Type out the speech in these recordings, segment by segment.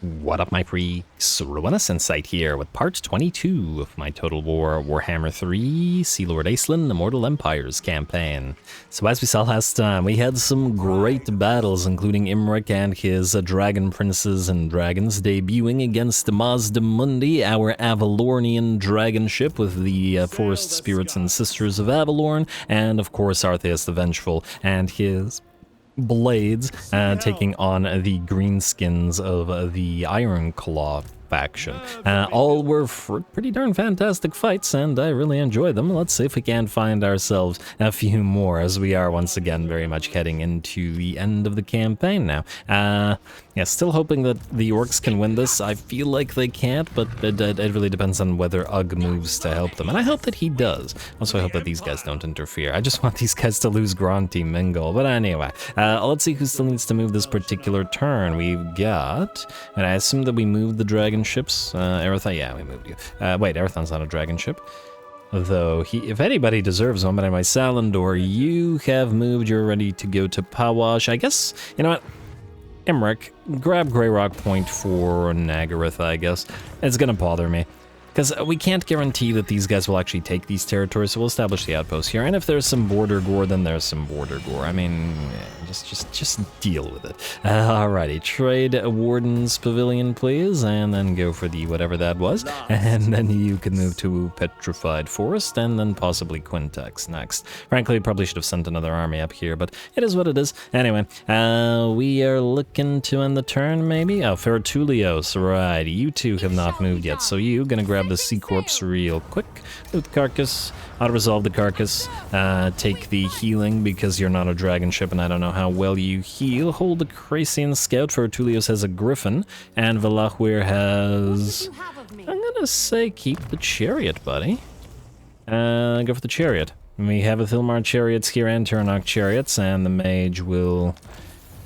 What up, my freaks? RuinusInsight here with part 22 of my Total War Warhammer 3 Sea Lord Aislinn Immortal Empires campaign. So as we saw last time, we had some great battles, including Imric and his dragon princes and dragons debuting against Mazda Mundi, our Avalornian dragon ship with the forest spirits and sisters of Avalorn, and of course Artheus the Vengeful and his blades, taking on the greenskins of the Ironclaw faction. All were pretty darn fantastic fights, and I really enjoyed them. Let's see if we can find ourselves a few more, as we are once again very much heading into the end of the campaign now. Yeah, still hoping that the orcs can win this. I feel like they can't, but it really depends on whether Ugg moves to help them, and I hope that he does. Also, I hope that these guys don't interfere. I just want these guys to lose Gronti Mingle. But anyway, let's see who still needs to move this particular turn. We've got, and I assume that we moved the dragon ships. Erathon, yeah, we moved you. Wait, Erathon's not a dragon ship. Though, if anybody deserves one, but anyway, Salandor, you have moved, you're ready to go to Pawash. I guess, you know what? Imric, grab Grey Rock Point for Nagaroth, I guess. It's gonna bother me, because we can't guarantee that these guys will actually take these territories, so we'll establish the outpost here. And if there's some border gore, then there's some border gore. I mean, just deal with it. Alrighty, trade Warden's Pavilion, please, and then go for the whatever that was. And then you can move to Petrified Forest, and then possibly Quintex next. Frankly, probably should have sent another army up here, but it is what it is. Anyway, we are looking to end the turn, maybe? Oh, Fertulios, right. You two have not moved yet, so you gonna grab the Sea Corpse real quick. Loot the carcass, auto-resolve the carcass, take the healing because you're not a dragon ship and I don't know how well you heal. Hold the Cracian Scout. Fertulios has a Griffin, and Velahwir has... I'm gonna say keep the Chariot, buddy. Go for the Chariot. We have a Thilmar Chariots here and Turnok Chariots, and the Mage will...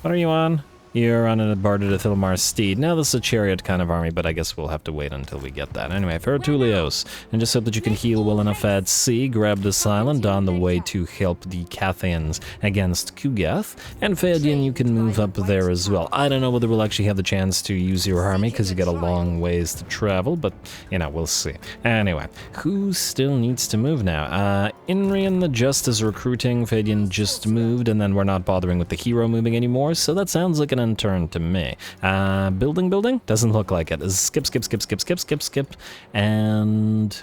What are you on? You're on a Barded Thilmar Steed. Now this is a chariot kind of army, but I guess we'll have to wait until we get that. Anyway, Fertulios, and just so that you can heal well enough at sea, grab this island on the way to help the Cathians against Kugath. And Fadian, you can move up there as well. I don't know whether we'll actually have the chance to use your army, because you got a long ways to travel, but, you know, we'll see. Anyway, who still needs to move now? Inrian the Just is recruiting. Fadian just moved, and then we're not bothering with the hero moving anymore, so that sounds like an turn to me. Building? Doesn't look like it. Skip. And...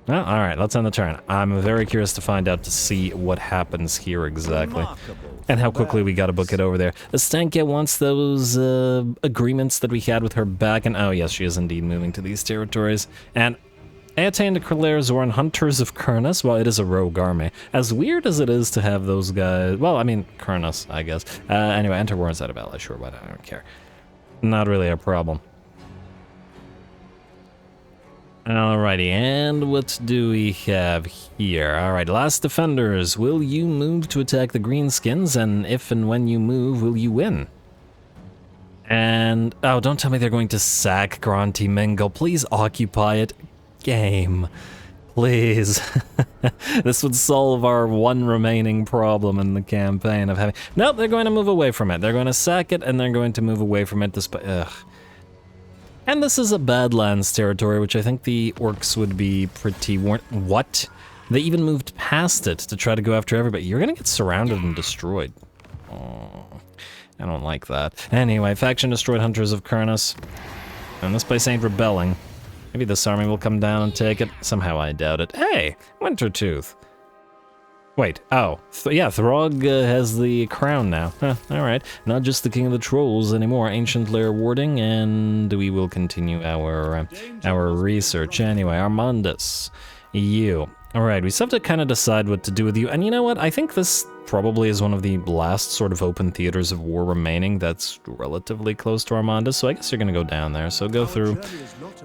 Oh, alright, let's end the turn. I'm very curious to find out to see what happens here exactly. And how quickly we gotta book it over there. Stankia wants those agreements that we had with her back, and oh yes, she is indeed moving to these territories. And Eataine de Kralair Hunters of Kurnus. Well, it is a rogue army. As weird as it is to have those guys... Well, I mean, Kurnus, I guess. Anyway, enter Warrens out of Ally. Sure, but I don't care. Not really a problem. Alrighty, and what do we have here? Alright, Last Defenders. Will you move to attack the Greenskins? And if and when you move, will you win? And... Oh, don't tell me they're going to sack Gronti Mingle. Please occupy it. Game, please. This would solve our one remaining problem in the campaign of having... Nope, they're going to move away from it. They're going to sack it, and they're going to move away from it despite... Ugh. And this is a Badlands territory, which I think the orcs would be pretty... What? They even moved past it to try to go after everybody. You're going to get surrounded and destroyed. Oh, I don't like that. Anyway, faction destroyed Hunters of Kurnus. And this place ain't rebelling. Maybe this army will come down and take it. Somehow I doubt it. Hey, Wintertooth. Wait, oh, yeah, Throg has the crown now. Huh, alright. Not just the king of the trolls anymore. Ancient Lair Warding, and we will continue our research. Anyway, Armandus, you. Alright, we still have to kind of decide what to do with you. And you know what? I think this probably is one of the last sort of open theaters of war remaining that's relatively close to Armandus, so I guess you're gonna go down there. So go through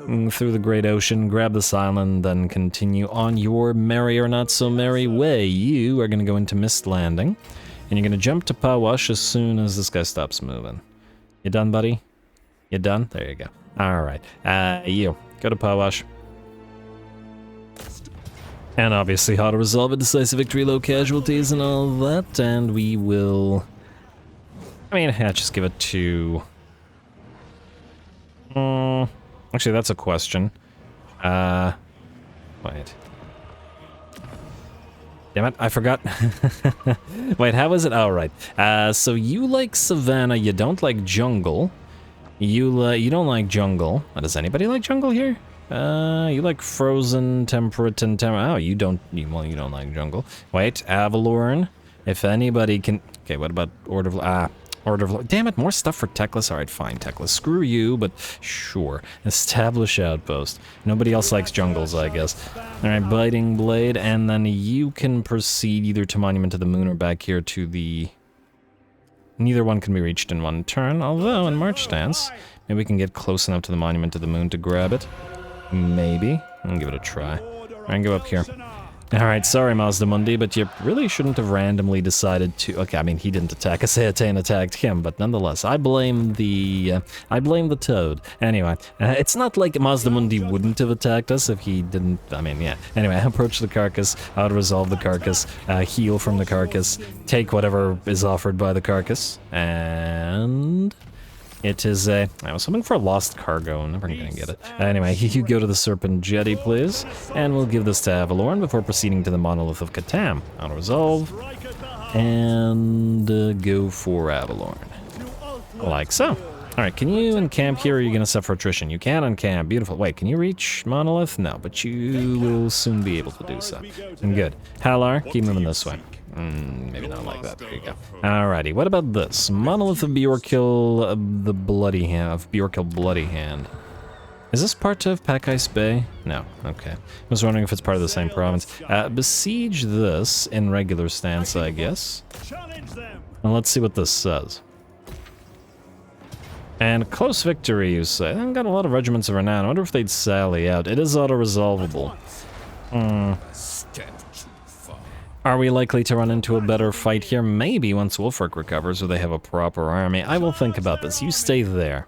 the Great Ocean, grab this island, then continue on your merry or not so merry way. You are gonna go into Mist Landing, and you're gonna jump to Pawash as soon as this guy stops moving. You done, buddy? You done? There you go. Alright, you, go to Pawash. And obviously how to resolve a decisive victory, low casualties and all that, and we will... I mean, yeah, just give it to... Actually, that's a question. Wait. Damn it, I forgot. Wait, how is it? Oh, right. So you like Savannah, you don't like jungle. You don't like jungle. Does anybody like jungle here? You like frozen, temperate, and oh, you don't like jungle. Wait, Avalorn. If anybody can... Okay, what about Order of... Damn it, more stuff for Teclis. Alright, fine, Teclis. Screw you, but sure. Establish outpost. Nobody else likes jungles, I guess. Alright, Biting Blade, and then you can proceed either to Monument to the Moon or back here to the... Neither one can be reached in one turn, although in March Stance, maybe we can get close enough to the Monument to the Moon to grab it. Maybe. I'll give it a try. Alright, go up here. Alright, sorry Mazda Mundi, but you really shouldn't have randomly decided to... Okay, I mean, he didn't attack us, Etain attacked him, but nonetheless, I blame the toad. Anyway, it's not like Mazda Mundi wouldn't have attacked us if he didn't... I mean, yeah. Anyway, approach the carcass, auto-resolve the carcass, heal from the carcass, take whatever is offered by the carcass, and... It is a... I was hoping for a lost cargo. I'm never gonna get it. Anyway, you go to the Serpent Jetty, please. And we'll give this to Avalorn before proceeding to the Monolith of Catan. Auto-resolve. And go for Avalorn. Like so. Alright, can you encamp here or are you gonna suffer attrition? You can encamp. Beautiful. Wait, can you reach Monolith? No, but you will soon be able to do so. And good. Halar, keep moving this way. Maybe not like that. There you go. Alrighty, what about this? Monolith of Bjorkil, the Bloody Hand, of Bjorkil Bloody Hand. Is this part of Pack Ice Bay? No, okay. I was wondering if it's part of the same province. Besiege this in regular stance, I guess. And let's see what this says. And close victory, you say. They've got a lot of regiments of renown. I wonder if they'd sally out. It is auto-resolvable. Are we likely to run into a better fight here? Maybe once Wolfric recovers or they have a proper army. I will think about this. You stay there.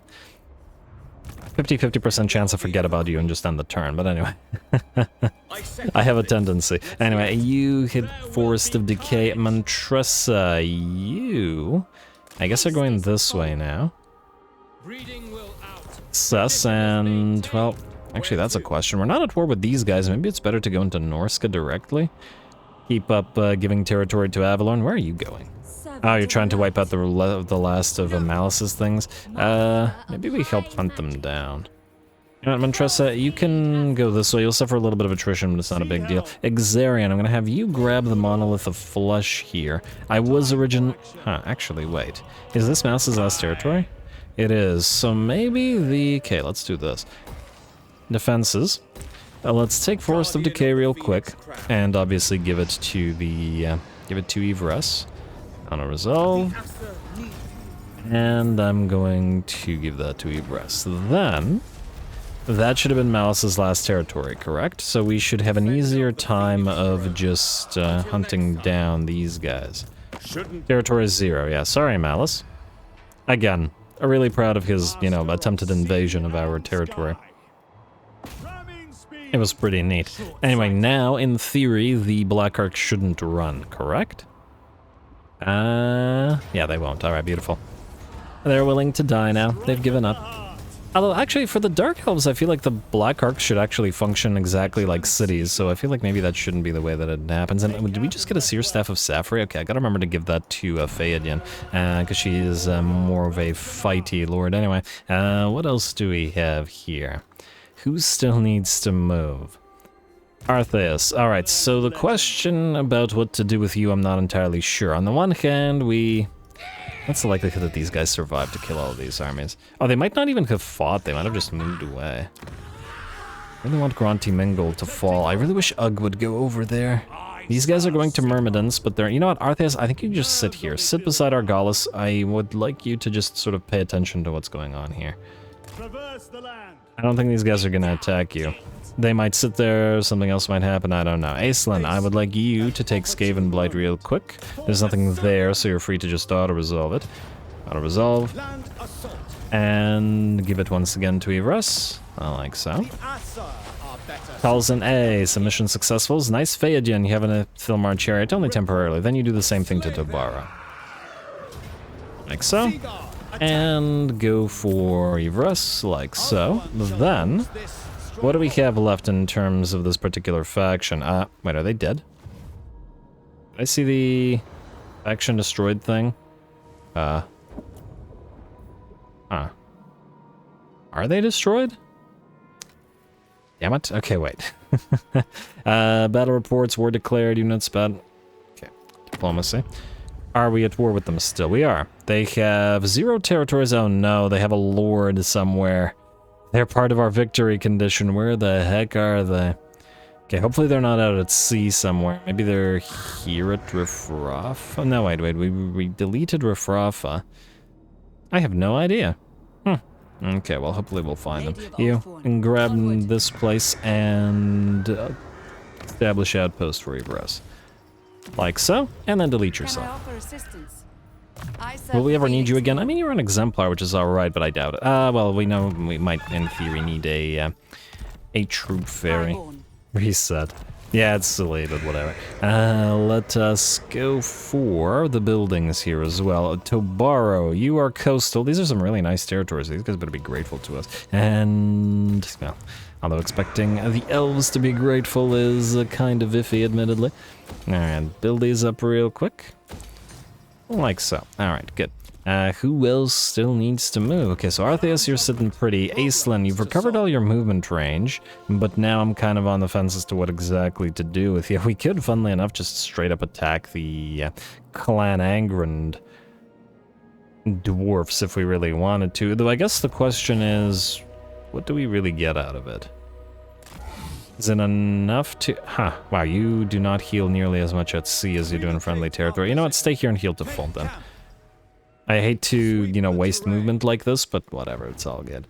50% chance I forget about you and just end the turn, but anyway. I have a tendency. Anyway, you hit Forest of Decay. Mantressa, you... I guess are going this way now. Suss and... Well, actually that's a question. We're not at war with these guys. Maybe it's better to go into Norska directly. Keep up giving territory to Avalorn. Where are you going? Oh, you're trying to wipe out the last of Malice's things? Maybe we help hunt them down. You know what, Mantressa, you can go this way. You'll suffer a little bit of attrition, but it's not a big deal. Exarian, I'm going to have you grab the Monolith of Flesh here. I was actually, wait. Is this Malice's last territory? It is. So maybe the... Okay, let's do this. Defenses. Let's take Forest of Decay real quick, and obviously give it to the, give it to Ivras. On a resolve. And I'm going to give that to Ivras. Then, that should have been Malice's last territory, correct? So we should have an easier time of just hunting down these guys. Territory is 0, yeah, sorry Malice. Again, I'm really proud of his, you know, attempted invasion of our territory. It was pretty neat. Anyway, now, in theory, the Black Ark shouldn't run, correct? Yeah, they won't. Alright, beautiful. They're willing to die now. They've given up. Although, actually, for the Dark Elves, I feel like the Black Ark should actually function exactly like cities, so I feel like maybe that shouldn't be the way that it happens. And did we just get a Seer Staff of Safri? Okay, I gotta remember to give that to Phaedian, because she is more of a fighty lord. Anyway, what else do we have here? Who still needs to move? Artheus. Alright, so the question about what to do with you, I'm not entirely sure. On the one hand, what's the likelihood that these guys survive to kill all of these armies? Oh, they might not even have fought, they might have just moved away. I really want Gronti Mingle to fall. I really wish Ugg would go over there. These guys are going to Myrmidons, but they're... You know what, Artheus, I think you just sit here. Sit beside Argalis. I would like you to just sort of pay attention to what's going on here. I don't think these guys are gonna attack you. They might sit there, something else might happen, I don't know. Aislinn, I would like you to take Skaven Blight real quick. There's nothing there, so you're free to just auto-resolve it. Auto-resolve. And give it once again to Ivras. I like so. Talzin A, submission successfuls. Nice Phaedian, you have a Thilmar chariot, only temporarily. Then you do the same thing to Tobara. Like so. And go for Ivras, like so. Then, what do we have left in terms of this particular faction? Wait, are they dead? Did I see the faction destroyed thing? Are they destroyed? Damn it. Okay, wait. Battle reports, war declared, units, okay. Diplomacy. Are we at war with them still? We are. They have 0 territories. Oh no, they have a lord somewhere. They're part of our victory condition. Where the heck are they? Okay, hopefully they're not out at sea somewhere. Maybe they're here at Rifrafa? Oh, no, wait, we deleted Rifrafa. I have no idea. Okay, well, hopefully we'll find them. You can grab this place and establish outpost for Ivras. Like so, and then delete yourself. Will we ever need you again? I mean, you're an exemplar, which is alright, but I doubt it. Well, we know we might, in theory, need a troop ferry. Reset. Yeah, it's silly, but whatever. Let us go for the buildings here as well. Tobaro, you are coastal. These are some really nice territories. These guys better be grateful to us. And, well, although expecting the elves to be grateful is kind of iffy, admittedly. Alright, build these up real quick. Like so. Alright, good. Who else still needs to move? Okay, so Artheus, you're sitting pretty. Aislinn, you've recovered all your movement range, but now I'm kind of on the fence as to what exactly to do with you. We could, funnily enough, just straight up attack the Clan Angrand dwarfs if we really wanted to, though I guess the question is, what do we really get out of it? Is it enough to... wow, you do not heal nearly as much at sea as you do in friendly territory. You know what, stay here and heal to full then. I hate to, you know, waste movement like this, but whatever, it's all good.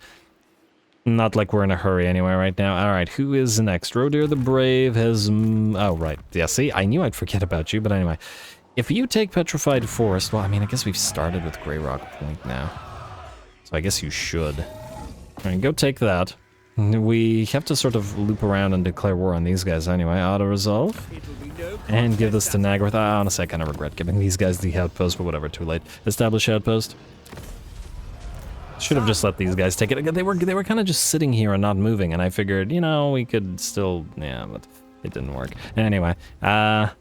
Not like we're in a hurry anyway right now. Alright, who is next? Rodir the Brave has... oh, right. Yeah, see, I knew I'd forget about you, but anyway. If you take Petrified Forest, well, I mean, I guess we've started with Grey Rock Point now. So I guess you should. Alright, go take that. We have to sort of loop around and declare war on these guys anyway. Auto-resolve. And give this to Nagarath. Honestly, I kind of regret giving these guys the outpost, but whatever, too late. Establish outpost. Should have just let these guys take it. They were kind of just sitting here and not moving, and I figured, you know, we could still... yeah, but it didn't work. Anyway, they're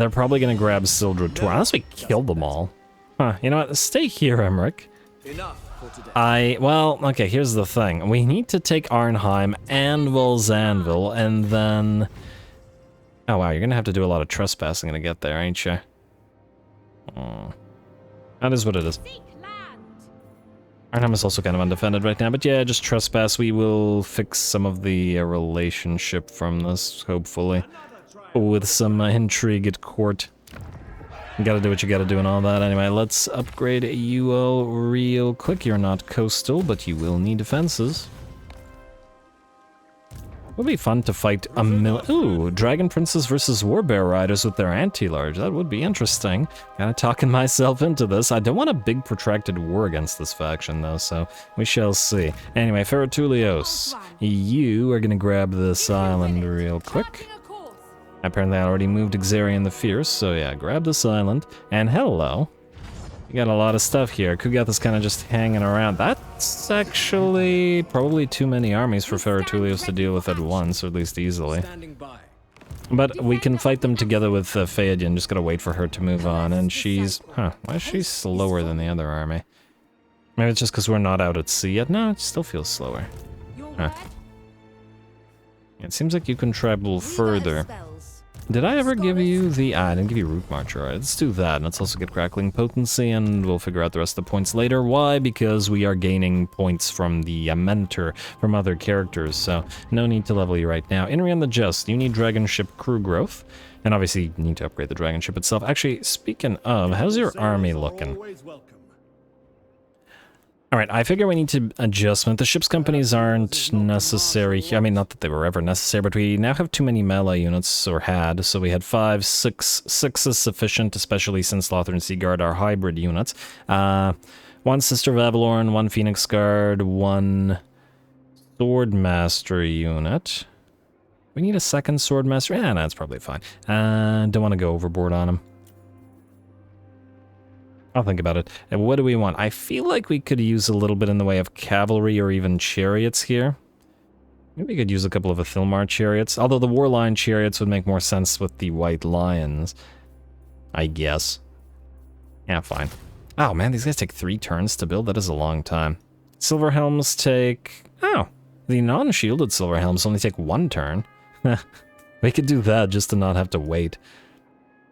probably going to grab Sildred Tor, unless we kill them all. You know what? Stay here, Emmerich. Well, okay, here's the thing. We need to take Arnheim and Volzanville, and then... oh, wow, you're gonna have to do a lot of trespassing to get there, ain't you? Oh. That is what it is. Arnheim is also kind of undefended right now, but yeah, just trespass. We will fix some of the relationship from this, hopefully. With some intrigue at court. You gotta do what you gotta do and all that. Anyway, let's upgrade you all real quick. You're not coastal, but you will need defenses. It would be fun to fight a ooh, Dragon Princes versus Warbear Riders with their anti-large. That would be interesting. Kinda talking myself into this. I don't want a big protracted war against this faction though, so we shall see. Anyway, Ferrotulios, you are gonna grab this island real quick. Apparently I already moved Xarian the Fierce, so yeah, grab this island. And hello. You got a lot of stuff here. Kugath is kind of just hanging around. That's actually probably too many armies for Ferrotulios to deal with at once, or at least easily. But we can fight them together with Phaedian, just gotta wait for her to move on. And she's... why is she slower than the other army? Maybe it's just because we're not out at sea yet? No, it still feels slower. It seems like you can travel further. Did I ever give you the... I didn't give you Root March. Alright, let's do that. And let's also get Crackling Potency, and we'll figure out the rest of the points later. Why? Because we are gaining points from the Mentor from other characters, so no need to level you right now. Inrian the Just, you need Dragon Ship crew growth. And obviously you need to upgrade the Dragon Ship itself. Actually, speaking of, how's your army looking? Alright, I figure we need to adjustment. The ship's companies aren't necessary. I mean, not that they were ever necessary, but we now have too many melee units, or had. So we had 5, 6. 6 is sufficient, especially since Lothar and Seaguard are hybrid units. 1 Sister of Avalorn, 1 Phoenix Guard, 1 Swordmaster unit. We need a 2nd Swordmaster? Yeah, that's probably fine. Don't want to go overboard on him. I'll think about it. And what do we want? I feel like we could use a little bit in the way of cavalry or even chariots here. Maybe we could use a couple of Athilmar chariots, although the Warline chariots would make more sense with the White Lions, I guess. Yeah, fine. Oh man, these guys take 3 turns to build? That is a long time. Silver Helms take... Oh, the non-shielded Silver Helms only take 1 turn. We could do that just to not have to wait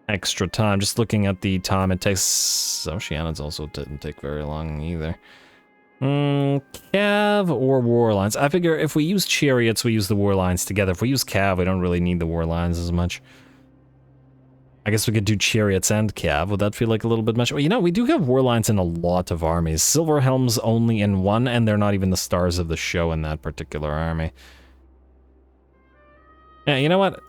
extra time. Just looking at the time it takes... Oceanids also didn't take very long either. Cav or Warlines? I figure if we use chariots, we use the Warlines together. If we use Cav, we don't really need the Warlines as much. I guess we could do chariots and Cav. Would that feel like a little bit much? Well, you know, we do have Warlines in a lot of armies. Silver Helms only in 1, and they're not even the stars of the show in that particular army. Yeah, you know what?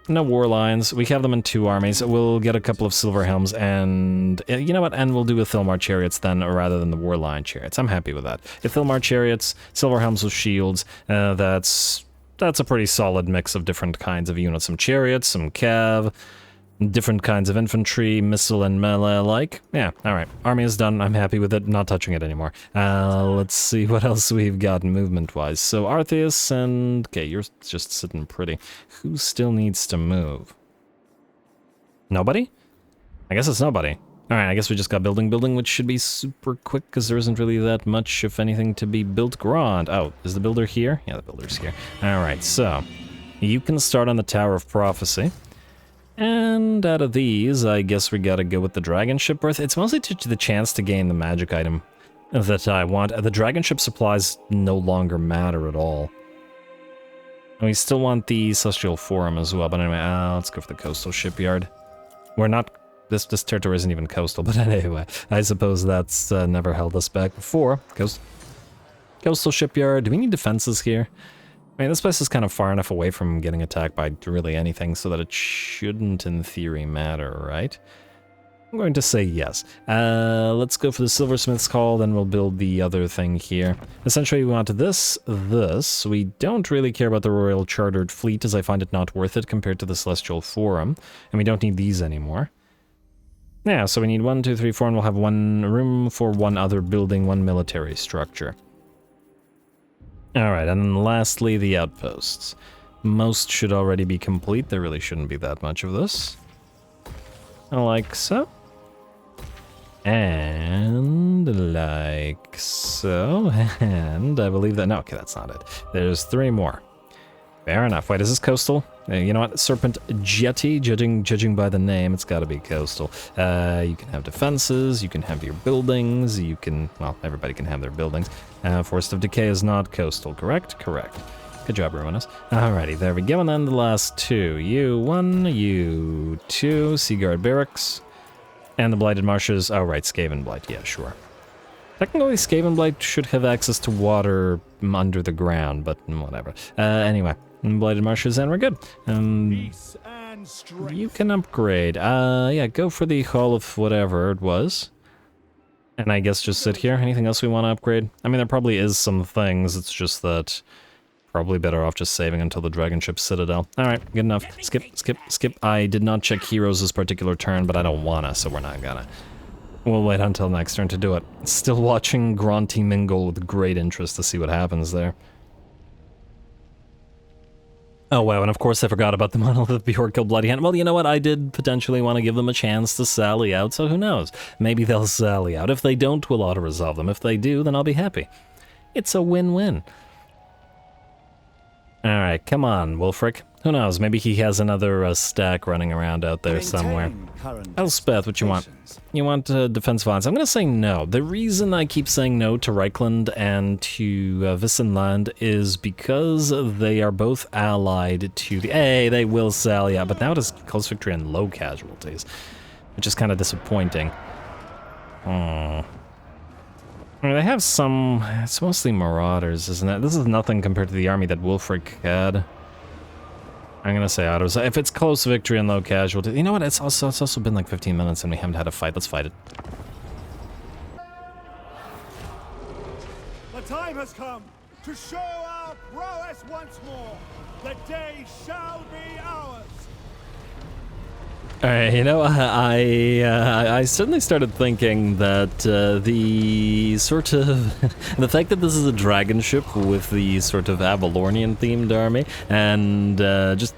No Warlines. We have them in 2 armies. We'll get a couple of Silver Helms and... You know what? And we'll do Athilmar chariots then, rather than the Warline chariots. I'm happy with that. Athilmar chariots, Silver Helms with shields. That's a pretty solid mix of different kinds of units. Some chariots, some cav, different kinds of infantry, missile and melee alike. Yeah, alright. Army is done. I'm happy with it. Not touching it anymore. Let's see what else we've got movement-wise. So Artheus and... Okay, you're just sitting pretty. Who still needs to move? Nobody? I guess it's nobody. Alright, I guess we just got building, which should be super quick, because there isn't really that much, if anything, to be built. Grand. Oh, is the builder here? Yeah, the builder's here. Alright, so... You can start on the Tower of Prophecy. And out of these, I guess we gotta go with the Dragon Ship Birth. It's mostly to the chance to gain the magic item that I want. The Dragon Ship supplies no longer matter at all. And we still want the Celestial Forum as well, but anyway, let's go for the Coastal Shipyard. We're not... This territory isn't even coastal, but anyway, I suppose that's never held us back before. Coastal Shipyard. Do we need defenses here? I mean, this place is kind of far enough away from getting attacked by really anything so that it shouldn't, in theory, matter, right? I'm going to say yes. Let's go for the Silversmith's Call, then we'll build the other thing here. Essentially, we want this. We don't really care about the Royal Chartered Fleet, as I find it not worth it compared to the Celestial Forum, and we don't need these anymore. Yeah, so we need 1, 2, 3, 4, and we'll have 1 room for 1 other building, 1 military structure. Alright, and then lastly, the outposts. Most should already be complete. There really shouldn't be that much of this. Like so. And like so. And I believe that... No, okay, that's not it. There's 3 more. Fair enough. Wait, is this coastal? You know what? Serpent Jetty, judging by the name, it's gotta be coastal. You can have defenses, you can have your buildings, you can... Well, everybody can have their buildings. Forest of Decay is not coastal, correct? Correct. Good job, Ruinous. Alrighty, there we go, and then the last 2. You 1, you 2, Seaguard Barracks. And the Blighted Marshes... Oh, right, Skaven Blight, yeah, sure. Technically, Skaven Blight should have access to water under the ground, but whatever. Anyway, Blighted Marshes, and we're good. You can upgrade. Yeah, go for the Hall of whatever it was. And I guess just sit here. Anything else we want to upgrade? I mean, there probably is some things, it's just that... Probably better off just saving until the Dragon Ship Citadel. Alright, good enough. Skip. I did not check heroes this particular turn, but I don't wanna, so we're not gonna. We'll wait until next turn to do it. Still watching Gronty mingle with great interest to see what happens there. Oh wow, and of course I forgot about the Monolith of Bjorkil Bloody Hand. Well, you know what, I did potentially want to give them a chance to sally out, so who knows? Maybe they'll sally out. If they don't, we'll auto-resolve them. If they do, then I'll be happy. It's a win-win. Alright, come on, Wulfric. Who knows, maybe he has another stack running around out there somewhere. Elspeth, what you want? You want defense violence? I'm gonna say no. The reason I keep saying no to Reichland and to Wissenland is because they are both allied to the... Hey, they will sally out, but now it is close victory and low casualties, which is kind of disappointing. I mean, they have some... It's mostly Marauders, isn't it? This is nothing compared to the army that Wulfric had. I'm gonna say autos. If it's close victory and low casualty... You know what? It's also been like 15 minutes and we haven't had a fight. Let's fight it. The time has come to show our prowess once more. The day shall be ours. Alright, you know, I suddenly started thinking that the sort of... the fact that this is a dragon ship with the sort of Avalornian themed army, and just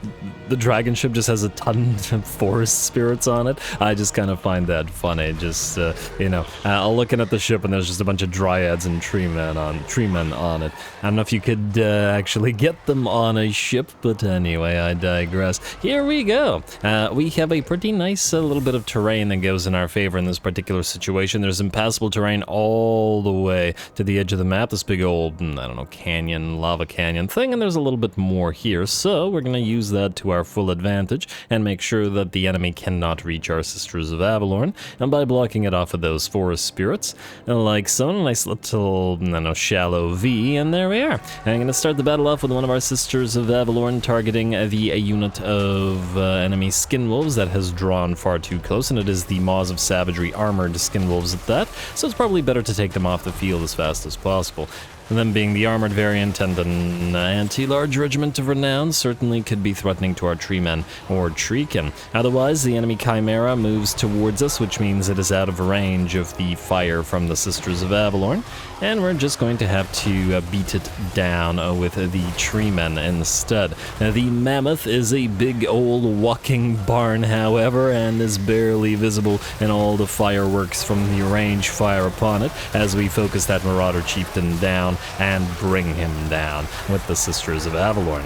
the dragon ship just has a ton of forest spirits on it, I just kind of find that funny. Just, you know, looking at the ship and there's just a bunch of dryads and treemen on it. I don't know if you could actually get them on a ship, but anyway, I digress. Here we go. We have a pretty nice little bit of terrain that goes in our favor in this particular situation. There's impassable terrain all the way to the edge of the map, this big old, I don't know, canyon, lava canyon thing, and there's a little bit more here, so we're going to use that to our full advantage and make sure that the enemy cannot reach our Sisters of Avalorn, and by blocking it off of those forest spirits, like so, a nice little, I don't know, shallow V, and there we are. And I'm going to start the battle off with one of our Sisters of Avalorn targeting the unit of enemy skin wolves that has drawn far too close, and it is the Maws of Savagery armored skin wolves at that, so it's probably better to take them off the field as fast as possible. And them being the armored variant and an anti-large regiment of renown certainly could be threatening to our treemen or treekin. Otherwise, the enemy chimera moves towards us, which means it is out of range of the fire from the Sisters of Avalorn, and we're just going to have to beat it down with the treemen instead. The mammoth is a big old walking barn, however, and is barely visible in all the fireworks from the range fire upon it, as we focus that marauder chieftain down and bring him down with the Sisters of Avalorn.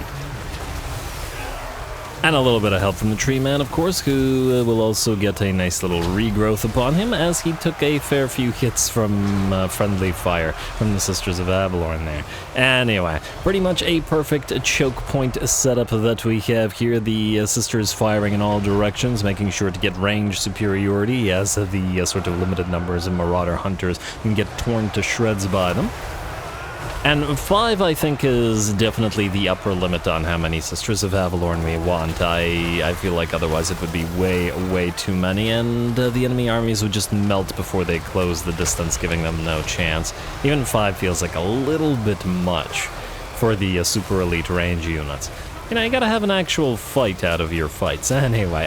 And a little bit of help from the tree man, of course, who will also get a nice little regrowth upon him, as he took a fair few hits from friendly fire from the Sisters of Avalorn there. Anyway, pretty much a perfect choke point setup that we have here. The Sisters firing in all directions, making sure to get range superiority, as the sort of limited numbers of Marauder Hunters can get torn to shreds by them. And 5, I think, is definitely the upper limit on how many Sisters of Avalorn we want. I feel like otherwise it would be way too many, and the enemy armies would just melt before they close the distance, giving them no chance. Even 5 feels like a little bit much for the super elite range units. You know, you gotta have an actual fight out of your fights. Anyway,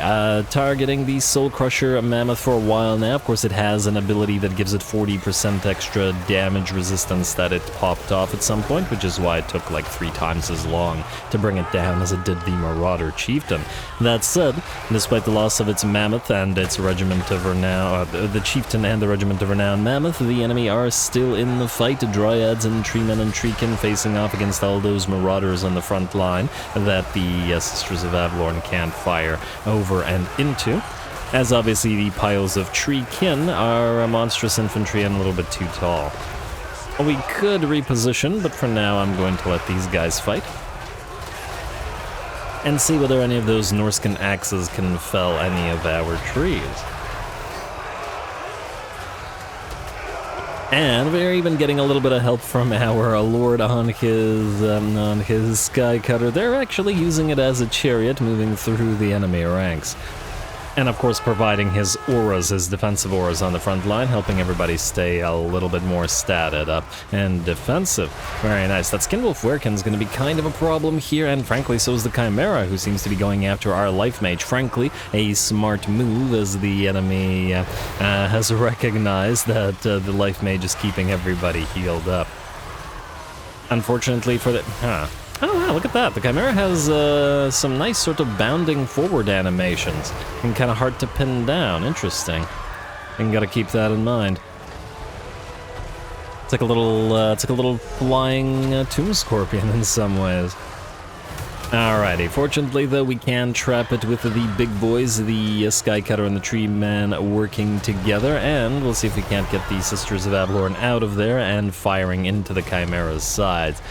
targeting the Soul Crusher Mammoth for a while now. Of course, it has an ability that gives it 40% extra damage resistance that it popped off at some point, which is why it took like 3 times as long to bring it down as it did the Marauder Chieftain. That said, despite the loss of its Mammoth and its Regiment of Renown, the Chieftain and the Regiment of Renown Mammoth, the enemy are still in the fight. Dryads and Treemen and Treekin facing off against all those Marauders on the front line that the Sisters of Avalorn can't fire over and into, as obviously the piles of Treekin are monstrous infantry and a little bit too tall. We could reposition, but for now I'm going to let these guys fight and see whether any of those Norskan axes can fell any of our trees. And we're even getting a little bit of help from our lord on his sky cutter. They're actually using it as a chariot moving through the enemy ranks. And of course providing his auras, his defensive auras on the front line, helping everybody stay a little bit more statted up and defensive. Very nice. That Skinwolf Werekin's going to be kind of a problem here, and frankly so is the Chimera, who seems to be going after our Life Mage. Frankly, a smart move, as the enemy has recognized that the Life Mage is keeping everybody healed up. Unfortunately for the... Oh wow, look at that. The Chimera has some nice sort of bounding forward animations and kind of hard to pin down. Interesting. And gotta keep that in mind. It's like a little flying tomb scorpion in some ways. Alrighty, fortunately though we can trap it with the big boys, the Skycutter and the Tree Man working together, and we'll see if we can't get the Sisters of Avalorn out of there and firing into the Chimera's sides.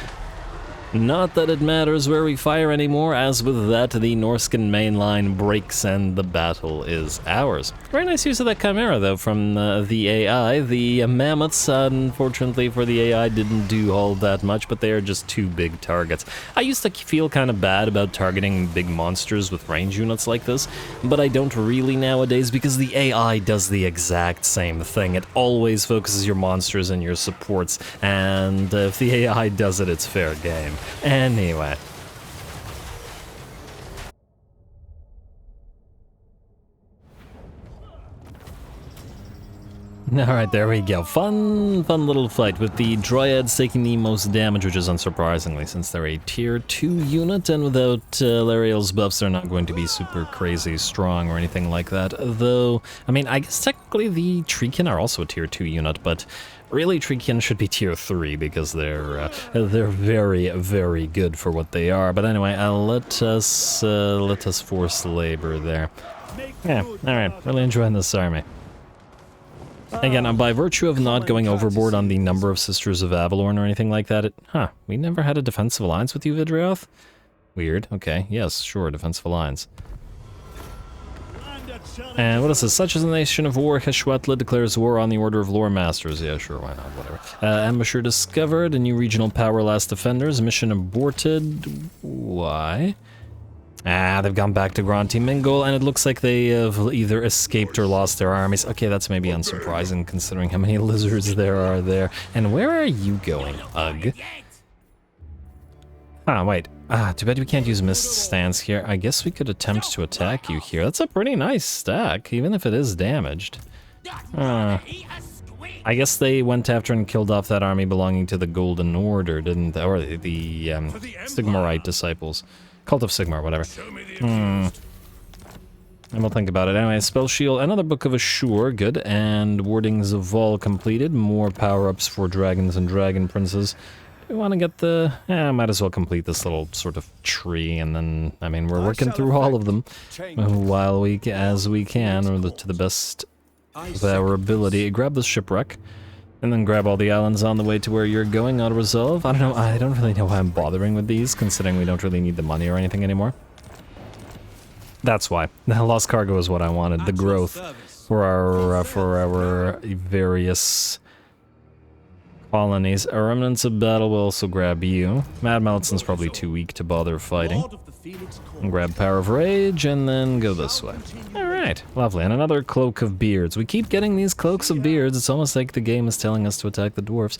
Not that it matters where we fire anymore, as with that, the Norskan mainline breaks and the battle is ours. Very nice use of that Chimera, though, from the AI. The Mammoths, unfortunately for the AI, didn't do all that much, but they are just 2 big targets. I used to feel kind of bad about targeting big monsters with range units like this, but I don't really nowadays, because the AI does the exact same thing. It always focuses your monsters and your supports, and if the AI does it, it's fair game. Anyway. Alright, there we go. Fun little fight with the Dryads taking the most damage, which is unsurprisingly since they're a tier 2 unit, and without Lariel's buffs they're not going to be super crazy strong or anything like that. Though, I mean, I guess technically the Treekin are also a tier 2 unit, but really Treekin should be tier 3 because they're very, very good for what they are. But anyway, let us force labor there. Yeah, alright, really enjoying this army. Again, by virtue of not going overboard on the number of Sisters of Avalorn or anything like that, we never had a defensive alliance with you, Vidrioth? Weird, okay, yes, sure, defensive alliance. And what is this? Such as a nation of war, Hexoat declares war on the Order of Lore Masters. Yeah, sure, why not, whatever. Ambusher discovered, a new regional power last defenders, mission aborted. Why? They've gone back to Granty Mingle, and it looks like they have either escaped or lost their armies. Okay, that's maybe unsurprising considering how many lizards there are there. And where are you going, Ugh? Wait. Too bad we can't use Mist Stance here. I guess we could attempt to attack you here. That's a pretty nice stack, even if it is damaged. I guess they went after and killed off that army belonging to the Golden Order, didn't they? Or the Sigmarite disciples. Cult of Sigmar, whatever. And we'll think about it. Anyway, Spell Shield, another Book of Asur, good. And Wardings of Vol completed. More power-ups for dragons and dragon princes. Do we want to get the... might as well complete this little sort of tree, and then, I mean, we're working through all of them as we can, or to the best of our ability. Grab the shipwreck. And then grab all the islands on the way to where you're going, auto-resolve. I don't know, I don't really know why I'm bothering with these, considering we don't really need the money or anything anymore. That's why. The lost cargo is what I wanted, the growth for our various colonies. Remnants of Battle will also grab you. Mad Malison's probably too weak to bother fighting. And grab Power of Rage, and then go this way. Alright, lovely. And another Cloak of Beards. We keep getting these Cloaks of Beards. It's almost like the game is telling us to attack the dwarves.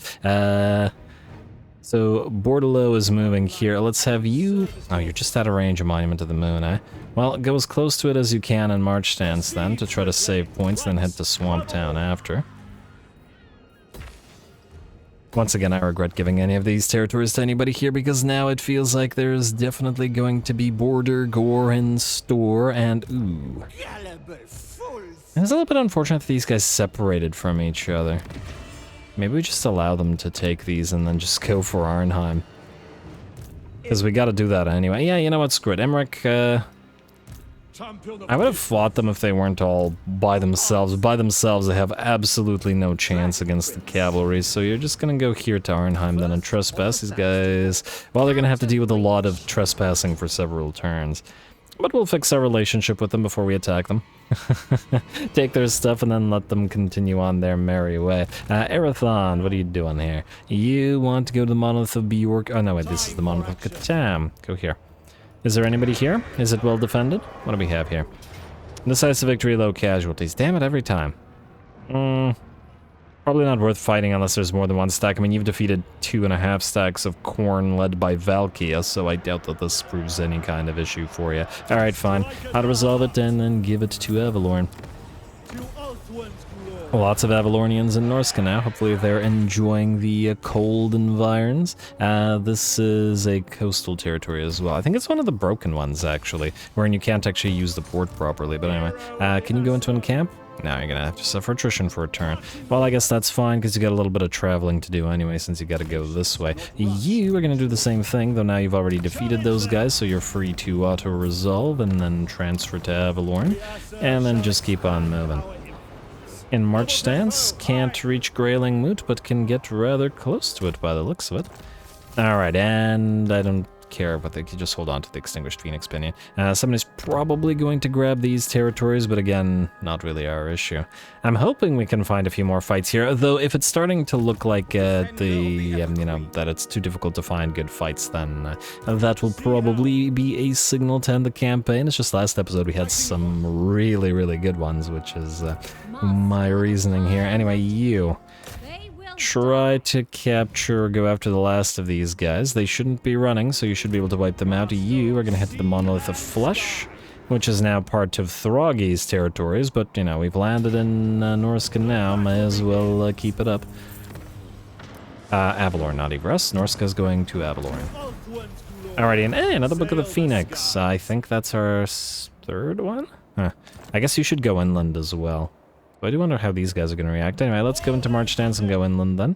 So, Bordelot is moving here. Let's have you... Oh, you're just out of range of Monument of the Moon, eh? Well, go as close to it as you can in March Stance then, to try to save points, then head to Swamp Town after. Once again, I regret giving any of these territories to anybody here because now it feels like there's definitely going to be border gore in store, and ooh. It's a little bit unfortunate that these guys separated from each other. Maybe we just allow them to take these and then just go for Arnheim. Because we gotta do that anyway. Yeah, you know what, screw it. Emmerich, I would have fought them if they weren't all by themselves. By themselves, they have absolutely no chance against the cavalry, so you're just gonna go here to Arnheim then and trespass. These guys, well, they're gonna have to deal with a lot of trespassing for several turns. But we'll fix our relationship with them before we attack them. Take their stuff and then let them continue on their merry way. Erathon, what are you doing here? You want to go to the Monolith of Bjork? Oh no, wait, this is the Monolith of Catan. Go here. Is there anybody here? Is it well defended? What do we have here? Decisive victory, low casualties. Damn it, every time. Probably not worth fighting unless there's more than one stack. I mean, you've defeated 2.5 stacks of Khorne led by Valkia, so I doubt that this proves any kind of issue for you. Alright, fine. How to resolve it and then give it to Avalorn. Lots of Avalornians in Norska now. Hopefully they're enjoying the cold environs. This is a coastal territory as well. I think it's one of the broken ones, actually, wherein you can't actually use the port properly. But anyway, can you go into a camp? Now you're gonna have to suffer attrition for a turn. Well, I guess that's fine, because you got a little bit of traveling to do anyway, since you gotta go this way. You are gonna do the same thing, though now you've already defeated those guys, so you're free to auto-resolve and then transfer to Avalorn, and then just keep on moving. In March Stance, can't reach Grayling Moot, but can get rather close to it by the looks of it. Alright, and I don't care, but they can just hold on to the Extinguished Phoenix Pinion. Somebody's probably going to grab these territories, but again, not really our issue. I'm hoping we can find a few more fights here, though if it's starting to look like that it's too difficult to find good fights, then that will probably be a signal to end the campaign. It's just last episode we had some really, really good ones, which is my reasoning here. Anyway, you try to capture or go after the last of these guys. They shouldn't be running, so you should be able to wipe them out. You are going to head to the Monolith of Flesh, which is now part of Thragi's territories, but, you know, we've landed in Norska now, may as well keep it up. Avalorn, not Everest. Norska's going to Avalorn. Alrighty, and hey, another Book of the Phoenix. I think that's our third one? Huh. I guess you should go inland as well. But I do wonder how these guys are going to react. Anyway, let's go into March Dance and go inland then.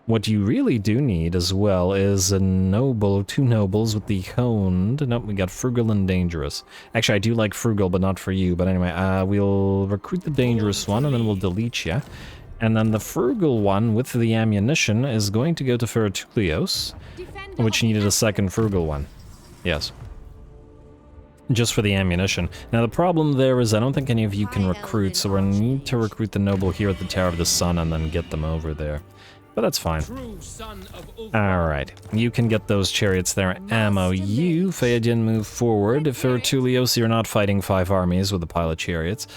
What you really do need as well is a noble, 2 nobles with the honed. Nope, we got frugal and dangerous. Actually, I do like frugal, but not for you. But anyway, we'll recruit the dangerous one, and then we'll delete you. And then the frugal one with the ammunition is going to go to Feratulios, which needed a second frugal one. Yes. Just for the ammunition. Now the problem there is I don't think any of you can recruit, so we'll need to recruit the noble here at the Tower of the Sun and then get them over there. But that's fine. Alright, you can get those chariots there. Ammo. You, Phaedon, move forward. If Feratulios, you're not fighting 5 armies with a pile of chariots.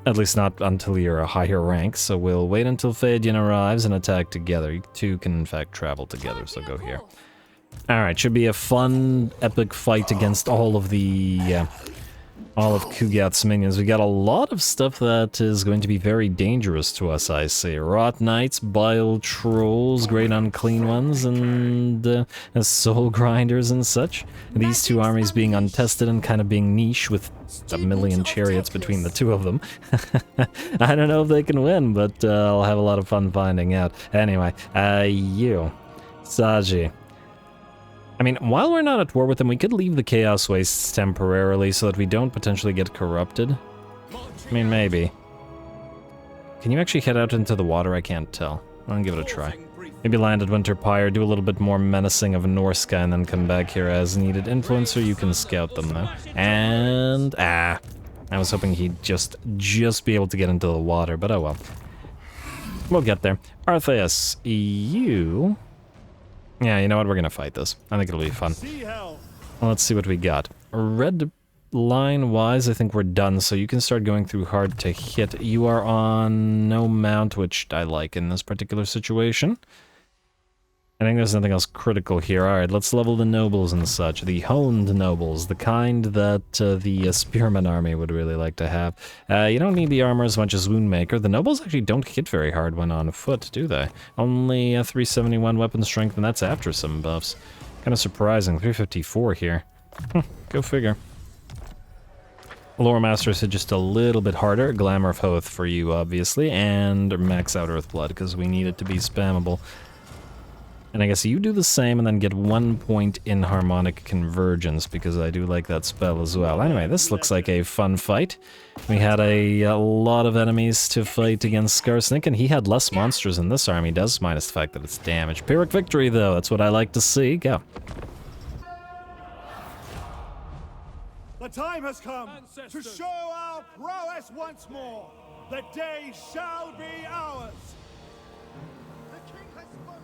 At least not until you're a higher rank, so we'll wait until Phaedon arrives and attack together. You two can in fact travel together, so go here. Alright, should be a fun, epic fight against all of the... all of Kugat's minions. We got a lot of stuff that is going to be very dangerous to us, I see. Rot Knights, Bile Trolls, Great Unclean Ones, and Soul Grinders and such. These 2 armies being untested and kind of being niche with a million chariots between the 2 of them. I don't know if they can win, but I'll have a lot of fun finding out. Anyway, you, Saji. I mean, while we're not at war with them, we could leave the Chaos Wastes temporarily so that we don't potentially get corrupted. I mean, maybe. Can you actually head out into the water? I can't tell. I'll give it a try. Maybe land at Winterpire, do a little bit more menacing of Norska, and then come back here as needed. Influencer, you can scout them, though. And... I was hoping he'd just be able to get into the water, but oh well. We'll get there. Artheus, you... Yeah, you know what? We're gonna fight this. I think it'll be fun. Well, let's see what we got. Red line-wise, I think we're done, so you can start going through hard to hit. You are on no mount, which I like in this particular situation. I think there's nothing else critical here. Alright, let's level the nobles and such. The honed nobles, the kind that the Spearman army would really like to have. You don't need the armor as much as Woundmaker. The nobles actually don't hit very hard when on foot, do they? Only 371 weapon strength, and that's after some buffs. Kind of surprising. 354 here. Go figure. Lore Masters hit just a little bit harder. Glamour of Hoth for you, obviously, and max out Earthblood, because we need it to be spammable. And I guess you do the same and then get 1 point in Harmonic Convergence, because I do like that spell as well. Anyway, this looks like a fun fight. We had a lot of enemies to fight against Skarsnik, and he had less monsters than this army does, minus the fact that it's damage. Pyrrhic victory, though, that's what I like to see. Go. The time has come to show our prowess once more. The day shall be ours.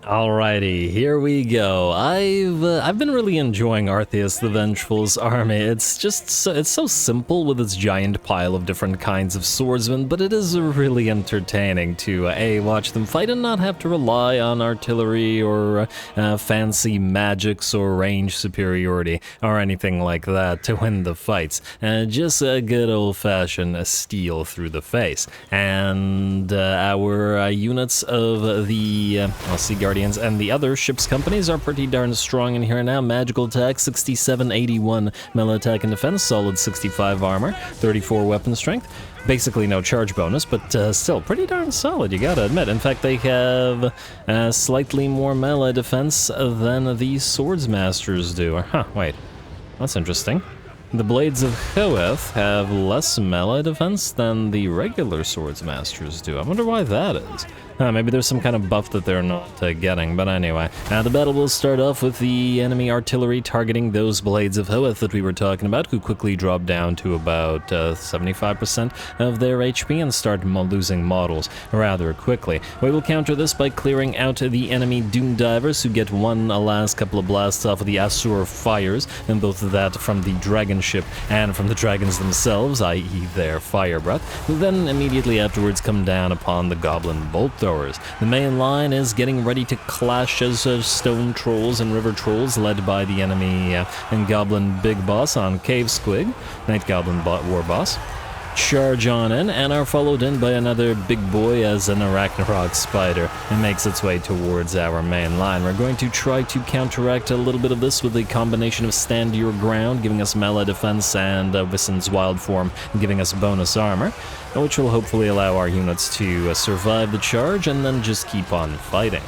Alrighty, here we go. I've been really enjoying Artheus the Vengeful's army. It's just it's so simple with its giant pile of different kinds of swordsmen, but it is really entertaining to watch them fight and not have to rely on artillery or fancy magics or range superiority or anything like that to win the fights. Just a good old-fashioned steel through the face. And our units of the Sea Guardians and the other ship's companies are pretty darn strong in here now. Magical attack, 67, 81 melee attack and defense, solid 65 armor, 34 weapon strength. Basically no charge bonus, but still pretty darn solid, you gotta admit. In fact, they have slightly more melee defense than the Swordsmasters do. Huh, wait. That's interesting. The Blades of Hoeth have less melee defense than the regular Swordsmasters do. I wonder why that is. Maybe there's some kind of buff that they're not getting, but anyway. The battle will start off with the enemy artillery targeting those Blades of Hoeth that we were talking about, who quickly drop down to about 75% of their HP and start losing models rather quickly. We will counter this by clearing out the enemy Doom Divers, who get a last couple of blasts off of the Asur fires, and both of that from the dragon ship and from the dragons themselves, i.e. their fire breath, who then immediately afterwards come down upon the Goblin Bolt flamethrowers. The main line is getting ready to clash as stone trolls and river trolls, led by the enemy and goblin big boss on Cave Squig, Night Goblin war boss. Charge on in and are followed in by another big boy as an arachnarok spider and makes its way towards our main line. We're going to try to counteract a little bit of this with a combination of Stand Your Ground, giving us melee defense, and Wissen's Wild Form, giving us bonus armor, which will hopefully allow our units to survive the charge and then just keep on fighting.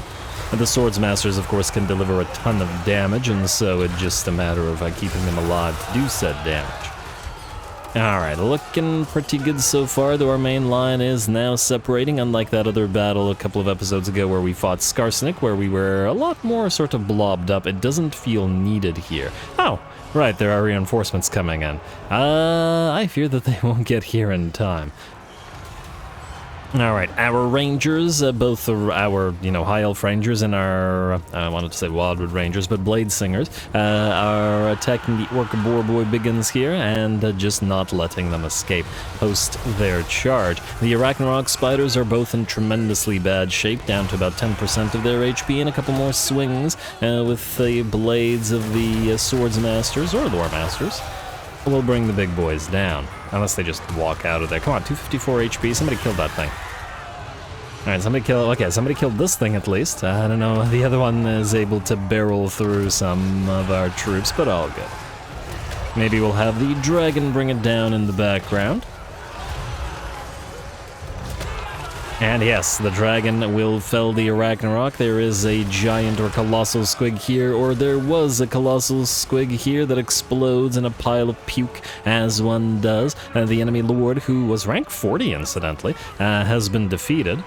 And the Swords Masters, of course, can deliver a ton of damage, and so it's just a matter of keeping them alive to do said damage. Alright, looking pretty good so far, though our main line is now separating, unlike that other battle a couple of episodes ago where we fought Skarsnik, where we were a lot more sort of blobbed up. It doesn't feel needed here. Oh, right, there are reinforcements coming in. I fear that they won't get here in time. Alright, our rangers, both our, high elf rangers and our, I wanted to say wildwood rangers, but blade singers, are attacking the orc boar boy biggins here and just not letting them escape post their charge. The arachnarok spiders are both in tremendously bad shape, down to about 10% of their HP, and a couple more swings with the blades of the swords masters or lore masters. We'll bring the big boys down, unless they just walk out of there. Come on, 254 HP, somebody killed that thing. Alright, somebody killed this thing at least. I don't know, the other one is able to barrel through some of our troops, but all good. Maybe we'll have the dragon bring it down in the background. And yes, the dragon will fell the arachnarok. There is a giant or colossal squig here, or there was a colossal squig here that explodes in a pile of puke, as one does. The enemy lord, who was rank 40 incidentally, has been defeated.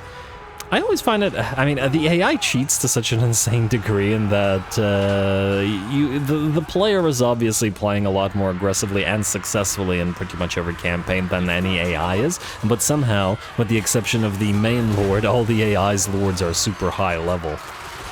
I always find it, the AI cheats to such an insane degree in that the player is obviously playing a lot more aggressively and successfully in pretty much every campaign than any AI is, but somehow, with the exception of the main lord, all the AI's lords are super high level.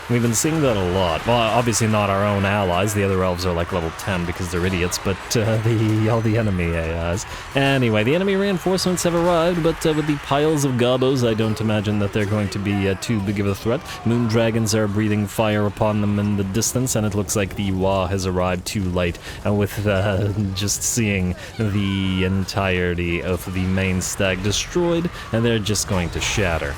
We've been seeing that a lot. Well, obviously not our own allies. The other elves are like level 10 because they're idiots, but all the enemy AIs. Anyway, the enemy reinforcements have arrived, but with the piles of gobos, I don't imagine that they're going to be too big of a threat. Moon dragons are breathing fire upon them in the distance, and it looks like the Wa has arrived too late. And with just seeing the entirety of the main stag destroyed, and they're just going to shatter.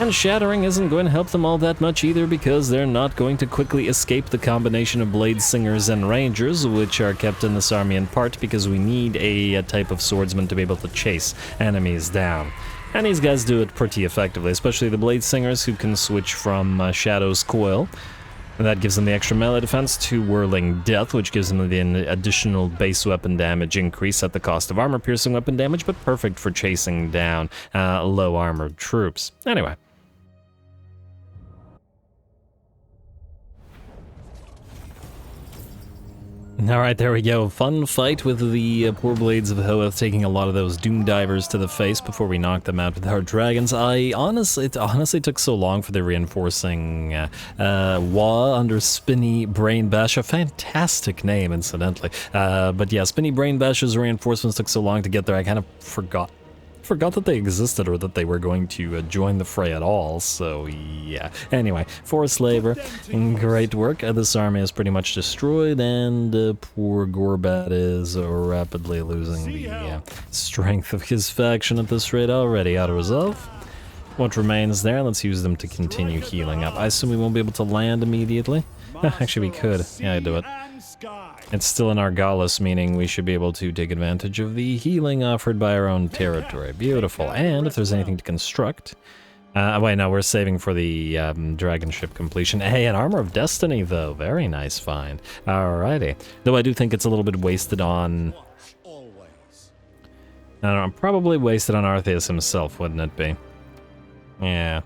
And shattering isn't going to help them all that much either, because they're not going to quickly escape the combination of blade singers and rangers, which are kept in this army in part because we need a type of swordsman to be able to chase enemies down. And these guys do it pretty effectively, especially the blade singers, who can switch from Shadow's Coil. And that gives them the extra melee defense to Whirling Death, which gives them the additional base weapon damage increase at the cost of armor-piercing weapon damage, but perfect for chasing down low-armored troops. Anyway. Alright, there we go. Fun fight with the poor Blades of Hoeth, taking a lot of those Doom Divers to the face before we knocked them out with our dragons. It honestly took so long for the reinforcing Wa under Spinny Brain Bash, a fantastic name, incidentally. But yeah, Spinny Brain Bash's reinforcements took so long to get there, I kind of forgot that they existed or that they were going to join the fray at all, so yeah. Anyway, Forest Labor, great work. This army is pretty much destroyed, and poor Gorbat is rapidly losing the strength of his faction at this rate, already out of resolve. What remains there, let's use them to continue healing up. I assume we won't be able to land immediately. Actually, we could. Yeah, I'd do it. It's still in Argalis, meaning we should be able to take advantage of the healing offered by our own territory. Beautiful. And if there's anything to construct... wait, no, we're saving for the dragon ship completion. Hey, an Armor of Destiny, though. Very nice find. Alrighty. Though I do think it's a little bit wasted on... I don't know, probably wasted on Artheus himself, wouldn't it be? Yeah.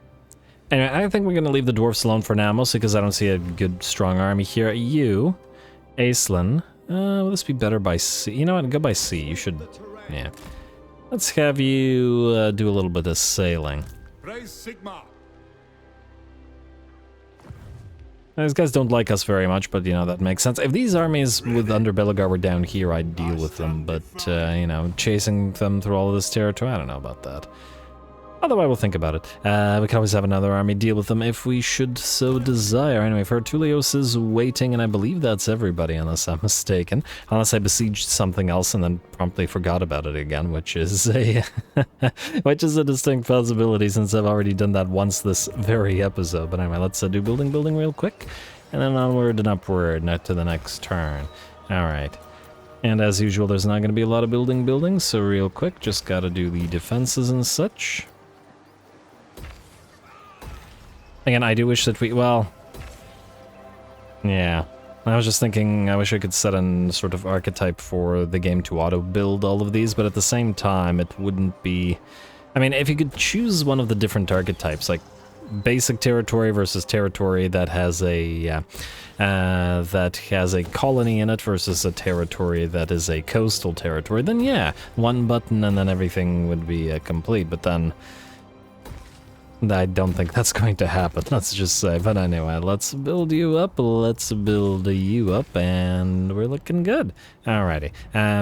Anyway, I think we're going to leave the dwarfs alone for now, mostly because I don't see a good, strong army here. You... Aislinn, will this be better by sea? You know what, go by sea, you should, yeah. Let's have you do a little bit of sailing. These guys don't like us very much, but you know, that makes sense. If these armies with under Belagar were down here, I'd deal with them, but you know, chasing them through all of this territory, I don't know about that. Although I will think about it. We can always have another army deal with them if we should so desire. Anyway, Fertulios is waiting, and I believe that's everybody, unless I'm mistaken. Unless I besieged something else and then promptly forgot about it again, which is a which is a distinct possibility since I've already done that once this very episode. But anyway, let's do building real quick, and then onward and upward, not to the next turn. All right. And as usual, there's not going to be a lot of building, so real quick, just got to do the defenses and such. Again, I do wish that we, well, yeah. I was just thinking, I wish I could set a sort of archetype for the game to auto-build all of these, but at the same time, it wouldn't be... I mean, if you could choose one of the different archetypes, like basic territory versus territory that has a colony in it versus a territory that is a coastal territory, then yeah, one button and then everything would be complete, but then... I don't think that's going to happen, let's just say. But anyway, let's build you up, and we're looking good. Alrighty,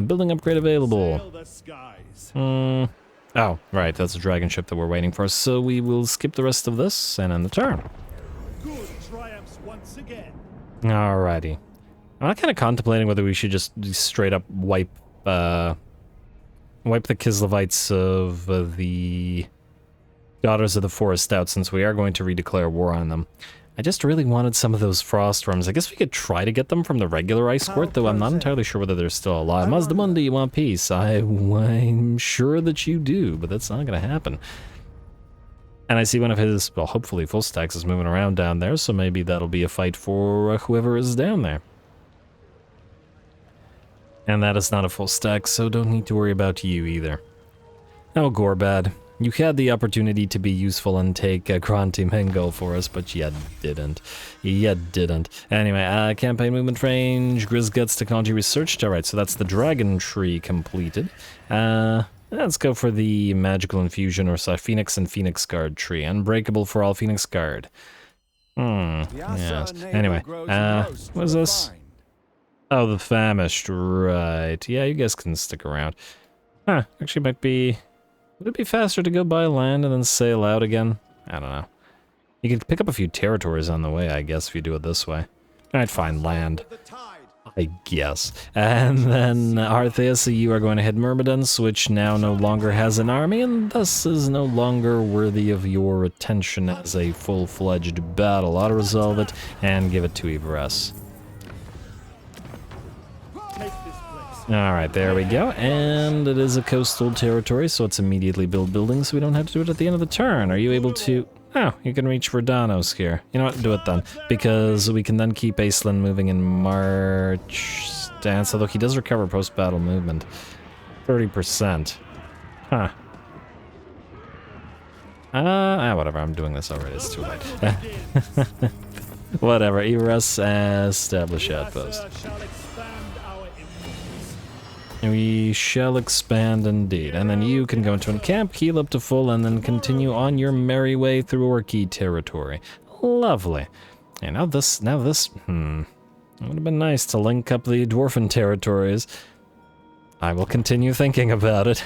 building upgrade available. Oh, right, that's a dragon ship that we're waiting for, so we will skip the rest of this and end the turn. Good triumphs once again. Alrighty. I'm kind of contemplating whether we should just straight up wipe the Kislevites of the... Daughters of the Forest out, since we are going to redeclare war on them. I just really wanted some of those frost worms. I guess we could try to get them from the regular ice court, though I'm not entirely sure whether they're still alive. Mazdamundi, you want peace? I'm sure that you do, but that's not going to happen. And I see one of his, well, hopefully full stacks is moving around down there, so maybe that'll be a fight for whoever is down there. And that is not a full stack, so don't need to worry about you either. Oh, Gorbad. You had the opportunity to be useful and take Kranti Mengo for us, but you didn't. You didn't. Anyway, campaign movement range, Grizguts technology researched. Alright, so that's the dragon tree completed. Let's go for the magical infusion or Phoenix and Phoenix Guard tree. Unbreakable for all Phoenix Guard. Yes. Anyway, what is this? Oh, the famished, right. Yeah, you guys can stick around. Huh, actually might be... Would it be faster to go by land and then sail out again? I don't know. You could pick up a few territories on the way, I guess, if you do it this way. Alright, fine, land. I guess. And then, Artheus, you are going to hit Myrmidons, which now no longer has an army, and thus is no longer worthy of your attention as a full-fledged battle. Auto-resolve it, and give it to Ivaress. Alright, there we go, and it is a coastal territory, so it's immediately build buildings, so we don't have to do it at the end of the turn. Are you able to... Oh, you can reach Verdanos here. You know what, do it then, because we can then keep Aislinn moving in March stance, although he does recover post-battle movement. 30%. Huh. Whatever, I'm doing this already, it's too late. Whatever, Ivaress, establish outpost. We shall expand indeed, and then you can go into a camp, heal up to full, and then continue on your merry way through Orky territory. Lovely. And now this, it would have been nice to link up the Dwarfen territories. I will continue thinking about it.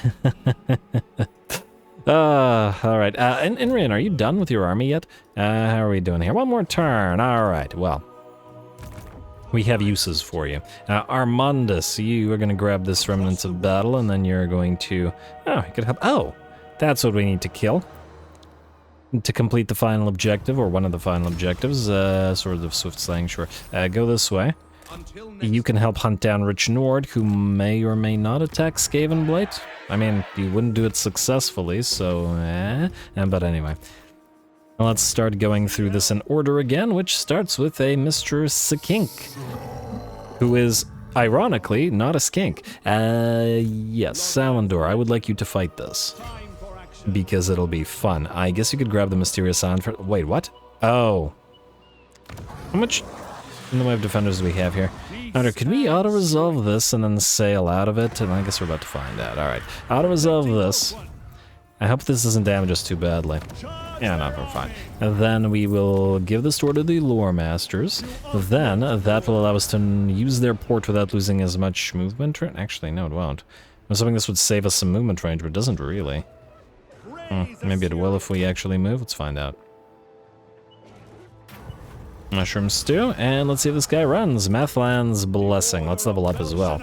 Alright, Inrian, are you done with your army yet? How are we doing here? One more turn, alright, well. We have uses for you. Armandus, you are going to grab this Remnants of Battle, and then you're going to... Oh, you could help... Oh, that's what we need to kill. To complete the final objective, or one of the final objectives, sort of Swift Slaying, sure. Go this way. You can help hunt down Rich Nord, who may or may not attack Skavenblight. I mean, you wouldn't do it successfully, so... But anyway... Let's start going through this in order again, which starts with a Mr. Sikink, who is, ironically, not a skink. Yes, Salendor, I would like you to fight this, because it'll be fun. I guess you could grab the Mysterious Island for... Wait, what? Oh. How much in the way of defenders do we have here? Alright, can we auto-resolve this and then sail out of it? And I guess we're about to find out. Alright, auto-resolve this. I hope this doesn't damage us too badly. Yeah, no, we're fine. And then we will give the store to the Lore Masters. Then, that will allow us to use their port without losing as much movement. Actually, no, it won't. I was hoping this would save us some movement range, but it doesn't really. Maybe it will if we actually move. Let's find out. Mushroom stew, and let's see if this guy runs. Mathlann's Blessing. Let's level up as well.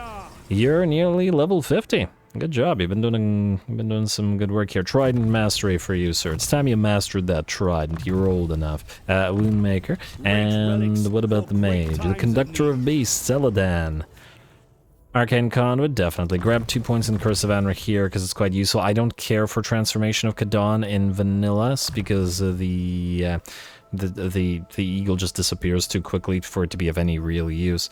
You're nearly level 50. Good job. You've been doing some good work here. Trident mastery for you, sir. It's time you mastered that trident. You're old enough. Woundmaker. And what about the mage? The conductor of beasts, Eladan. Arcane Conduit, definitely. Grab 2 points in Curse of Anra here because it's quite useful. I don't care for Transformation of Kadon in Vanilla because the eagle just disappears too quickly for it to be of any real use.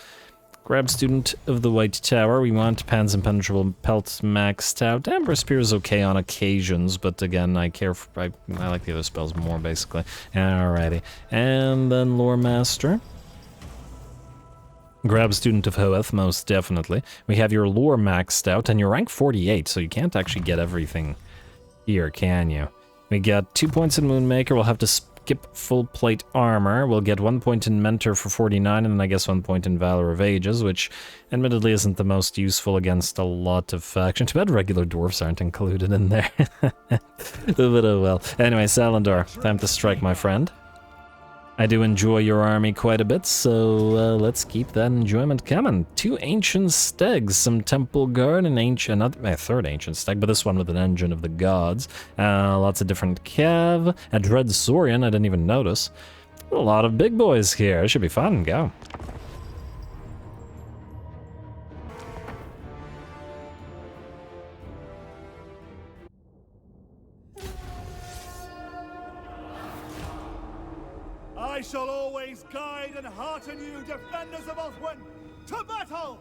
Grab Student of the White Tower. We want Pan's Impenetrable Pelt maxed out. Amber Spear is okay on occasions, but again, I like the other spells more, basically. Alrighty. And then Lore Master. Grab Student of Hoeth, most definitely. We have your Lore maxed out, and you're rank 48, so you can't actually get everything here, can you? We got 2 points in Moonmaker. We'll have to skip full plate armor. We'll get 1 point in Mentor for 49, and then I guess 1 point in Valor of Ages, which admittedly isn't the most useful against a lot of factions. Too bad regular dwarfs aren't included in there. But oh well. Anyway, Salendar, time to strike, my friend. I do enjoy your army quite a bit, so let's keep that enjoyment coming. 2 Ancient Stegs, some Temple Guard, a third Ancient Steg, but this one with an Engine of the Gods. Lots of different cav, a Dread Saurian, I didn't even notice. A lot of big boys here, it should be fun, go. I shall always guide and hearten you, defenders of Ulthuan, to battle!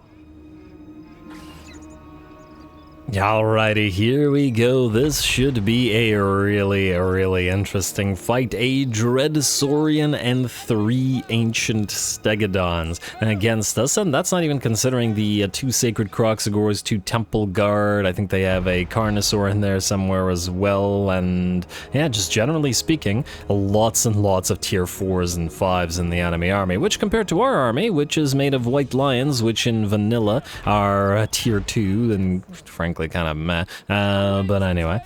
Alrighty, here we go. This should be a really interesting fight. A Dread Saurian and 3 Ancient Stegodons against us, and that's not even considering the 2 Sacred Croxagores, 2 Temple Guard. I think they have a Carnosaur in there somewhere as well, and yeah, just generally speaking, lots and lots of tier 4s and 5s in the enemy army, which compared to our army, which is made of White Lions, which in vanilla are tier 2, and frankly kind of meh, but anyway,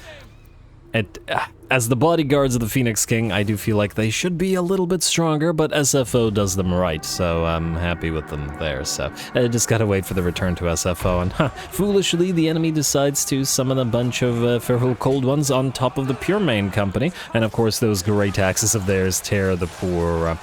as the bodyguards of the Phoenix King, I do feel like they should be a little bit stronger, but SFO does them right, so I'm happy with them there. So I just gotta wait for the return to SFO, and foolishly, the enemy decides to summon a bunch of fearful cold ones on top of the Pure Main Company, and of course those great axes of theirs tear the poor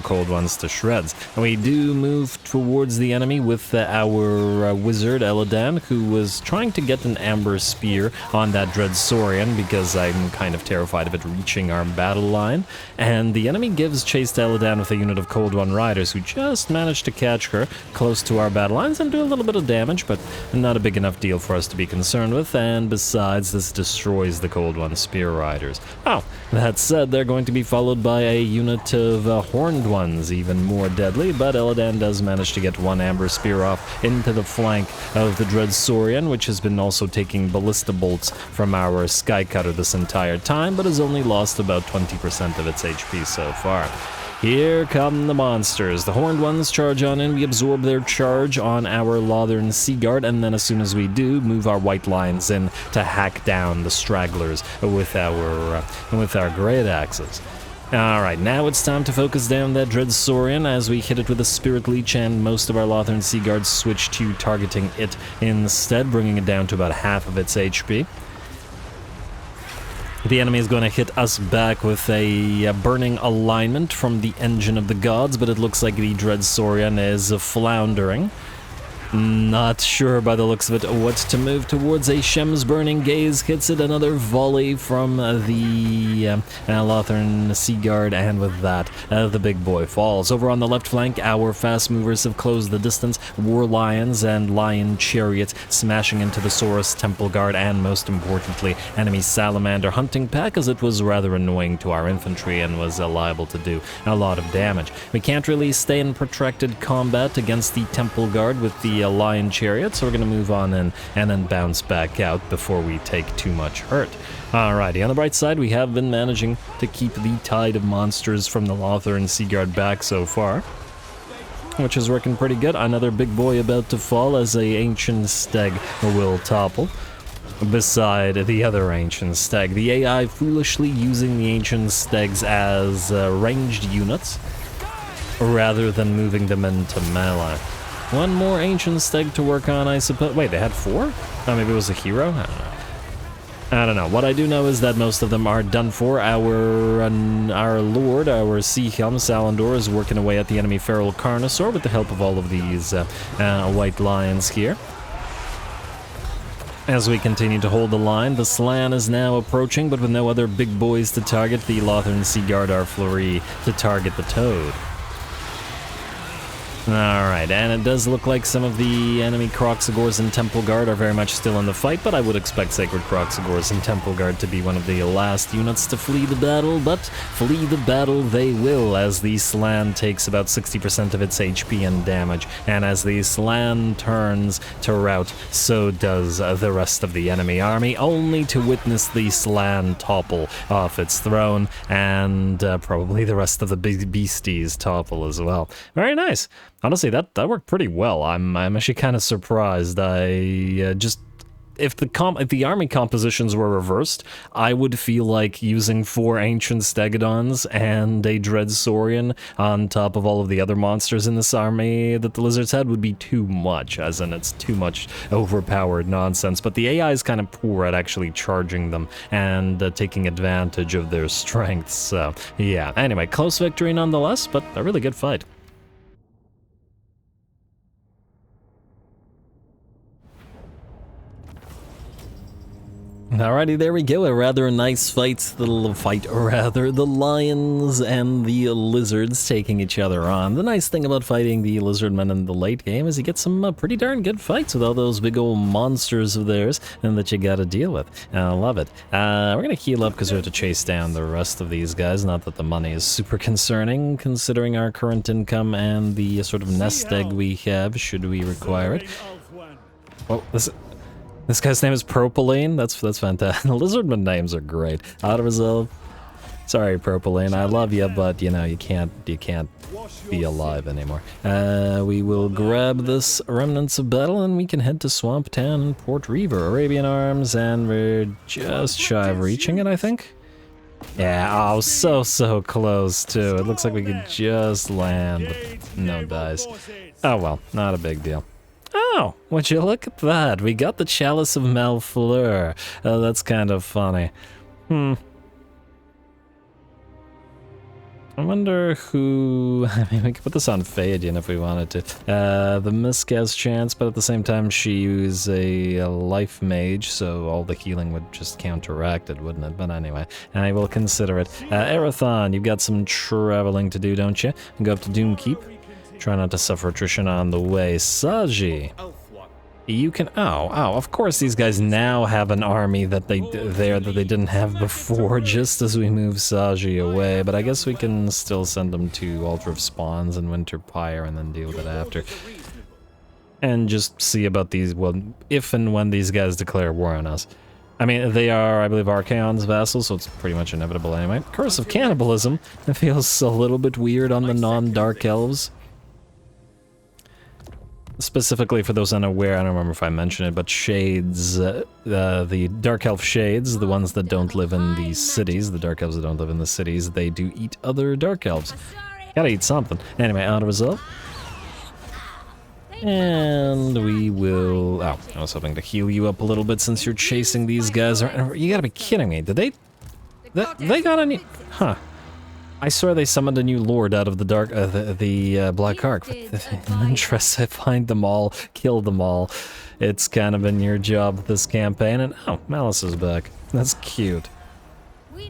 cold ones to shreds. And we do move towards the enemy with our wizard Eladan, who was trying to get an Amber Spear on that Dread Saurian because I'm kind of terrified of it reaching our battle line, and the enemy gives chase to Eladan with a unit of Cold One Riders who just managed to catch her close to our battle lines and do a little bit of damage, but not a big enough deal for us to be concerned with, and besides, this destroys the Cold One Spear Riders. Oh, that said, they're going to be followed by a unit of Horned Ones, even more deadly, but Eladan does manage to get 1 Amber Spear off into the flank of the Dread Saurian, which has been also taking ballista bolts from our Skycutter this entire time, but has only lost about 20% of its HP so far. Here come the monsters. The Horned Ones charge on in. We absorb their charge on our Lothern Sea Guard, and then as soon as we do, move our White Lions in to hack down the stragglers with our great axes. Alright, now it's time to focus down that Dread Saurian as we hit it with a Spirit Leech, and most of our Lothern Sea Guards switch to targeting it instead, bringing it down to about half of its HP. The enemy is going to hit us back with a burning alignment from the Engine of the Gods, but it looks like the Dread Saurian is floundering. Not sure by the looks of it what to move towards. A Shem's Burning Gaze hits it, another volley from the Lothern Sea Guard, and with that, the big boy falls. Over on the left flank, our fast movers have closed the distance. War Lions and Lion Chariots smashing into the Saurus Temple Guard, and most importantly, enemy Salamander Hunting Pack, as it was rather annoying to our infantry and was liable to do a lot of damage. We can't really stay in protracted combat against the Temple Guard with the Lion Chariot, so we're going to move on in and then bounce back out before we take too much hurt. Alrighty, on the bright side, we have been managing to keep the tide of monsters from the Lothern Sea Guard back so far, which is working pretty good. Another big boy about to fall as a Ancient Steg will topple. beside the other Ancient Stag. The AI foolishly using the Ancient Stags as ranged units rather than moving them into melee. One more Ancient Stag to work on, I suppose. Wait, they had 4? Oh, maybe it was a hero? I don't know. What I do know is that most of them are done for. Our lord, our sea helm, Salendor, is working away at the enemy feral Carnosaur with the help of all of these white lions here. As we continue to hold the line, the Slan is now approaching, but with no other big boys to target, the Lothern Sea Guard are flurry to target the Toad. Alright, and it does look like some of the enemy Kroxigors and Temple Guard are very much still in the fight, but I would expect Sacred Kroxigors and Temple Guard to be one of the last units to flee the battle, but flee the battle they will, as the Slan takes about 60% of its HP and damage, and as the Slan turns to rout, so does the rest of the enemy army, only to witness the Slan topple off its throne, and probably the rest of the big beasties topple as well. Very nice. Honestly, that worked pretty well. I'm actually kind of surprised. If the army compositions were reversed, I would feel like using 4 Ancient Stegodons and a Dread Saurian on top of all of the other monsters in this army that the Lizards had would be too much, as in it's too much overpowered nonsense. But the AI is kind of poor at actually charging them and taking advantage of their strengths. So, yeah. Anyway, close victory nonetheless, but a really good fight. Alrighty, there we go. A rather nice fight. The lions and the lizards taking each other on. The nice thing about fighting the lizardmen in the late game is you get some pretty darn good fights with all those big old monsters of theirs and that you gotta deal with. I love it. We're gonna heal up because we have to chase down the rest of these guys. Not that the money is super concerning, considering our current income and the sort of nest egg we have, should we require it. Oh, this guy's name is Propylene. That's fantastic. The lizardman names are great. Auto resolve. Sorry, Propylene. I love you, but you know you can't be alive anymore. We will grab this remnants of battle, and we can head to Swamp Town and Port Reaver, Arabian Arms, and we're just shy of reaching it, I think. Yeah. Oh, so close too. It looks like we could just land, but no dice. Oh well, not a big deal. Oh, would you look at that? We got the Chalice of Malfleur. That's kind of funny. I wonder who... I mean, we could put this on Phaedian if we wanted to. The Misk has chance, but at the same time she is a life mage, so all the healing would just counteract it, wouldn't it? But anyway, I will consider it. Erathon, you've got some traveling to do, don't you? Go up to Doomkeep. Try not to suffer attrition on the way. Saji, you can... Oh, of course these guys now have an army that they didn't have before, just as we move Saji away, but I guess we can still send them to Altar of Spawns and Winter Pyre and then deal with it after. And just see about these, well, if and when these guys declare war on us. I mean, they are, I believe, Archaon's vassals, so it's pretty much inevitable anyway. Curse of Cannibalism, it feels a little bit weird on the non-Dark Elves. Specifically for those unaware, I don't remember if I mentioned it, but Shades, the Dark Elf Shades, the ones that don't live in the cities, the Dark Elves that don't live in the cities, they do eat other Dark Elves. Gotta eat something. Anyway, auto resolve. And we will... Oh, I was hoping to heal you up a little bit since you're chasing these guys. You gotta be kidding me. Did they got any... Huh. I swear they summoned a new lord out of the dark, the Black Ark. Interesting. Find them all, kill them all. It's kind of been your job this campaign, and oh, Malice is back. That's cute. All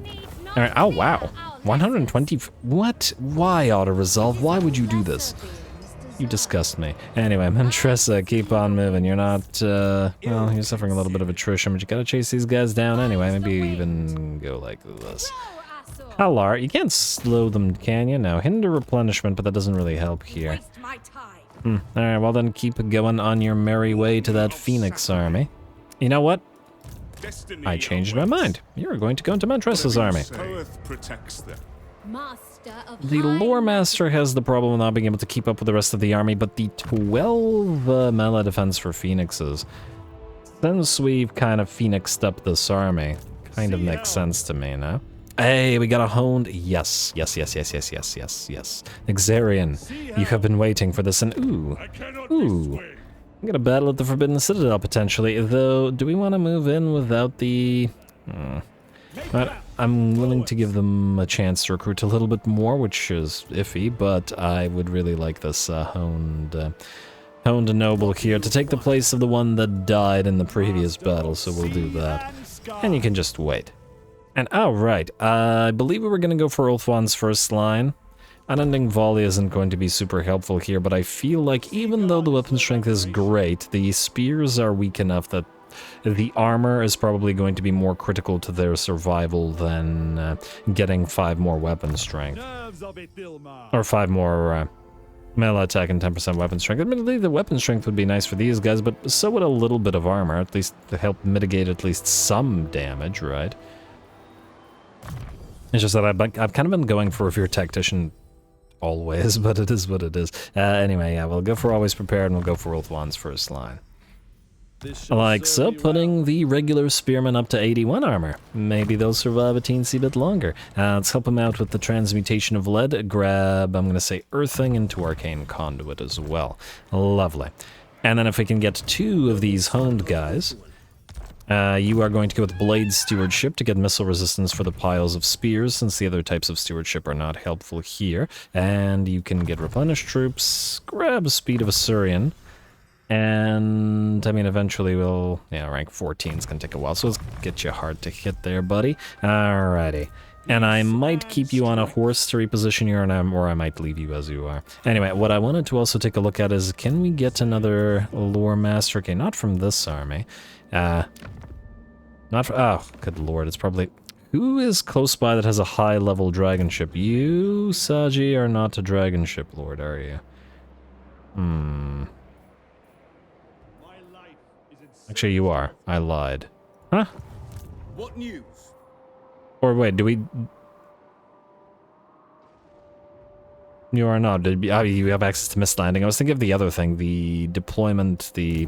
right. Oh wow, 120. What? Why auto resolve? Why would you do this? You disgust me. Anyway, Mentressa, keep on moving. You're not, well, you're suffering a little bit of attrition, but you gotta chase these guys down anyway. Maybe even go like this. Halar, you can't slow them, can you? No, hinder replenishment, but that doesn't really help here. Alright, well then keep going on your merry way to that Phoenix army. You know what? I changed my mind. You're going to go into Mentressa's army. The Lore Master has the problem of not being able to keep up with the rest of the army, but the 12 melee defense for Phoenixes. since we've kind of phoenixed up this army, kind of makes sense to me, no? Hey, we got a honed. Yes. Xarian, you have been waiting for this, and ooh. I'm gonna battle at the Forbidden Citadel potentially, though. Do we want to move in without the? But I'm willing to give them a chance to recruit a little bit more, which is iffy, but I would really like this honed noble here to take the place of the one that died in the previous battle, so we'll do that. And you can just wait. And oh right, I believe we were gonna go for Ulthuan's first line. Unending volley isn't going to be super helpful here, but I feel like even though the weapon strength is great, the spears are weak enough that the armor is probably going to be more critical to their survival than getting 5 more weapon strength. Or 5 more melee attack and 10% weapon strength. Admittedly, the weapon strength would be nice for these guys, but so would a little bit of armor, at least to help mitigate at least some damage, right? It's just that I've kind of been going for a Revered Tactician always, but it is what it is. Anyway, yeah, we'll go for Always Prepared and we'll go for Ulthuan's first line. Like so, putting the regular spearmen up to 81 armor. Maybe they'll survive a teensy bit longer. Let's help them out with the transmutation of lead. Grab, I'm gonna say Earthing into Arcane Conduit as well. Lovely. And then if we can get 2 of these honed guys, you are going to go with Blade Stewardship to get missile resistance for the piles of spears, since the other types of stewardship are not helpful here. And you can get Replenished Troops, grab Speed of Asurian, and I mean eventually we'll, yeah, rank 14's gonna take a while, so let's get you hard to hit there, buddy. Alrighty. And I might keep you on a horse to reposition you, or I might leave you as you are. Anyway, what I wanted to also take a look at is, can we get another Lore Master? Okay, not from this army. Not for, oh, good lord, it's probably... Who is close by that has a high-level dragon ship? You, Saji, are not a dragon ship lord, are you? Actually, you are. I lied. Huh? What news? Or wait, do we... You are not. Oh, you have access to Mist Landing. I was thinking of the other thing, the deployment, the...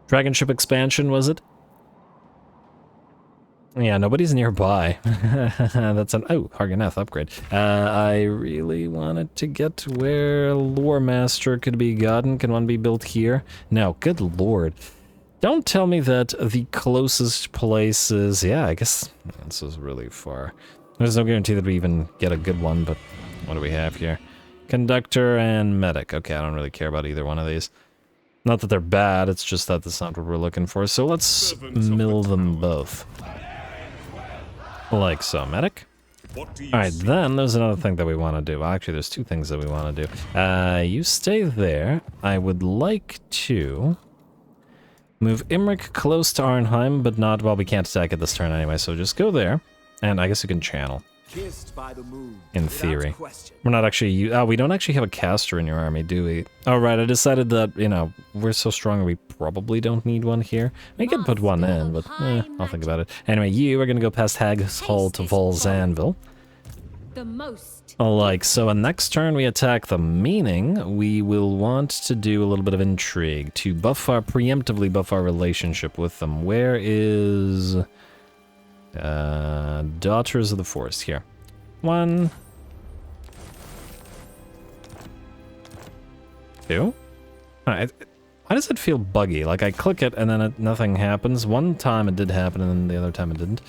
Dragon ship expansion, was it? Yeah, nobody's nearby. That's an... Oh, Harganeth upgrade. I really wanted to get to where Lore Master could be gotten. Can one be built here? No, good lord. Don't tell me that the closest place is... Yeah, I guess this is really far. There's no guarantee that we even get a good one, but what do we have here? Conductor and Medic. Okay, I don't really care about either one of these. Not that they're bad, it's just that that's not what we're looking for. So let's mill them both. Like so. Medic? Alright, then there's another thing that we want to do. Well, actually, there's 2 things that we want to do. You stay there. I would like to... move Imric close to Arnheim, but not... Well, we can't attack it this turn anyway, so just go there. And I guess you can channel. In theory. We're not actually... Oh, we don't actually have a caster in your army, do we? Oh, right, I decided that, you know, we're so strong we probably don't need one here. We could put one in, but I'll think about it. Anyway, you are going to go past Hag's Hall to Vol's Anvil. Like so, and next turn we attack them, meaning we will want to do a little bit of intrigue to buff our... preemptively buff our relationship with them. Where is... Daughters of the Forest, here. 1, 2. Why does it feel buggy? Like I click it and then nothing happens. One time it did happen and then the other time it didn't.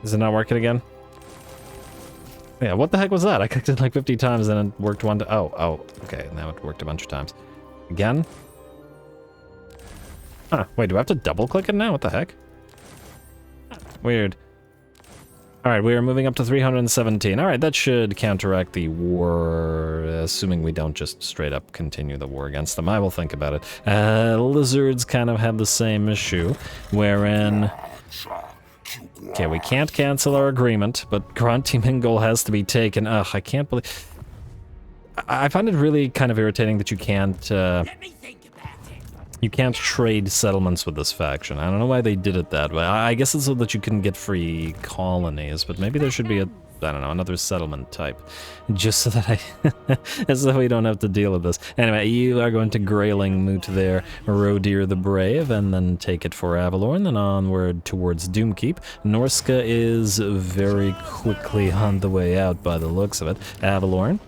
Is it not working again? Yeah, what the heck was that? I clicked it like 50 times and it worked one to... Oh, okay, now it worked a bunch of times. Again? Huh, wait, do I have to double click it now? What the heck? Weird. Alright, we are moving up to 317. Alright, that should counteract the war, assuming we don't just straight up continue the war against them. I will think about it. Lizards kind of have the same issue, wherein... Okay, we can't cancel our agreement, but Granti Mingol has to be taken. Ugh, I can't believe... I find it really kind of irritating that you can't, you can't trade settlements with this faction. I don't know why they did it that way. I guess it's so that you can get free colonies, but maybe there should be a I don't know, another settlement type. Just so that so we don't have to deal with this. Anyway, you are going to Grayling Moot there, Rodir the Brave, and then take it for Avalorn, then onward towards Doomkeep. Norska is very quickly on the way out by the looks of it. Avalorn.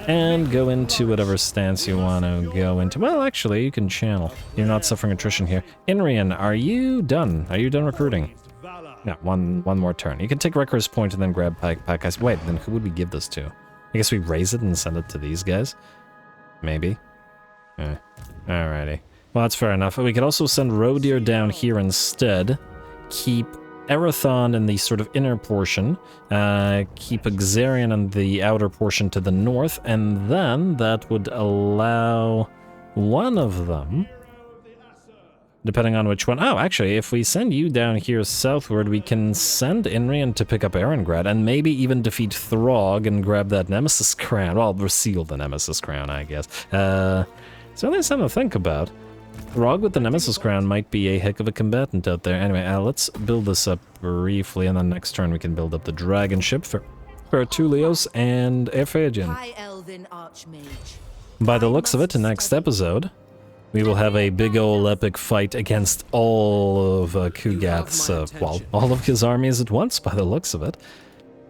And go into whatever stance you want to go into. Well, actually, you can channel. You're not suffering attrition here. Inrian, are you done? Are you done recruiting? No, one more turn. You can take Wrecker's Point and then grab Pack Ice. Wait, then who would we give this to? I guess we raise it and send it to these guys? Maybe. Alrighty. Well, that's fair enough. We could also send Rodir down here instead. Keep Erathon in the sort of inner portion. Keep Xarian in the outer portion to the north. And then that would allow one of them... Depending on which one. Oh, actually, if we send you down here southward, we can send Inrian to pick up Erengrad and maybe even defeat Throg and grab that Nemesis Crown. Well, reseal the Nemesis Crown, I guess. So there's something to think about. Throg with the Nemesis Crown might be a heck of a combatant out there. Anyway, let's build this up briefly, and then next turn we can build up the dragon ship for Tulios and Ephraim. By the looks of it, next episode... we will have a big ol' epic fight against all of Kugath's, well, all of his armies at once, by the looks of it.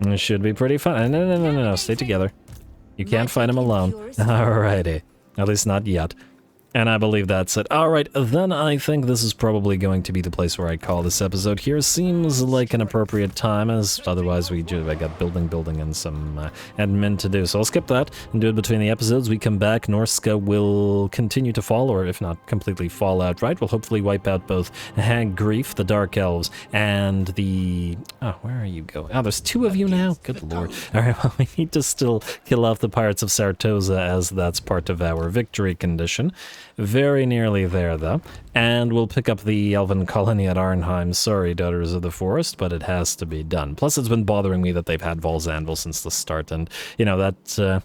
It should be pretty fun. No, stay together. You can't fight him alone. Alrighty. At least not yet. And I believe that's it. Alright, then I think this is probably going to be the place where I call this episode here. Seems like an appropriate time, as otherwise I got building, and some admin to do. So I'll skip that and do it between the episodes. We come back, Norska will continue to fall, or if not completely fall outright. We'll hopefully wipe out both Hag Grief, the Dark Elves, and the... oh, where are you going? Oh, there's two of you now? Good lord. Alright, well, we need to still kill off the Pirates of Sartosa, as that's part of our victory condition. Very nearly there, though. And we'll pick up the Elven colony at Arnheim. Sorry, Daughters of the Forest, but it has to be done. Plus, it's been bothering me that they've had Vol's Anvil since the start, and, you know, that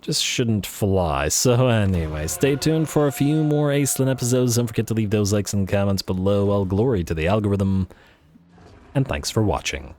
just shouldn't fly. So anyway, stay tuned for a few more Aislinn episodes. Don't forget to leave those likes and comments below. All glory to the algorithm, and thanks for watching.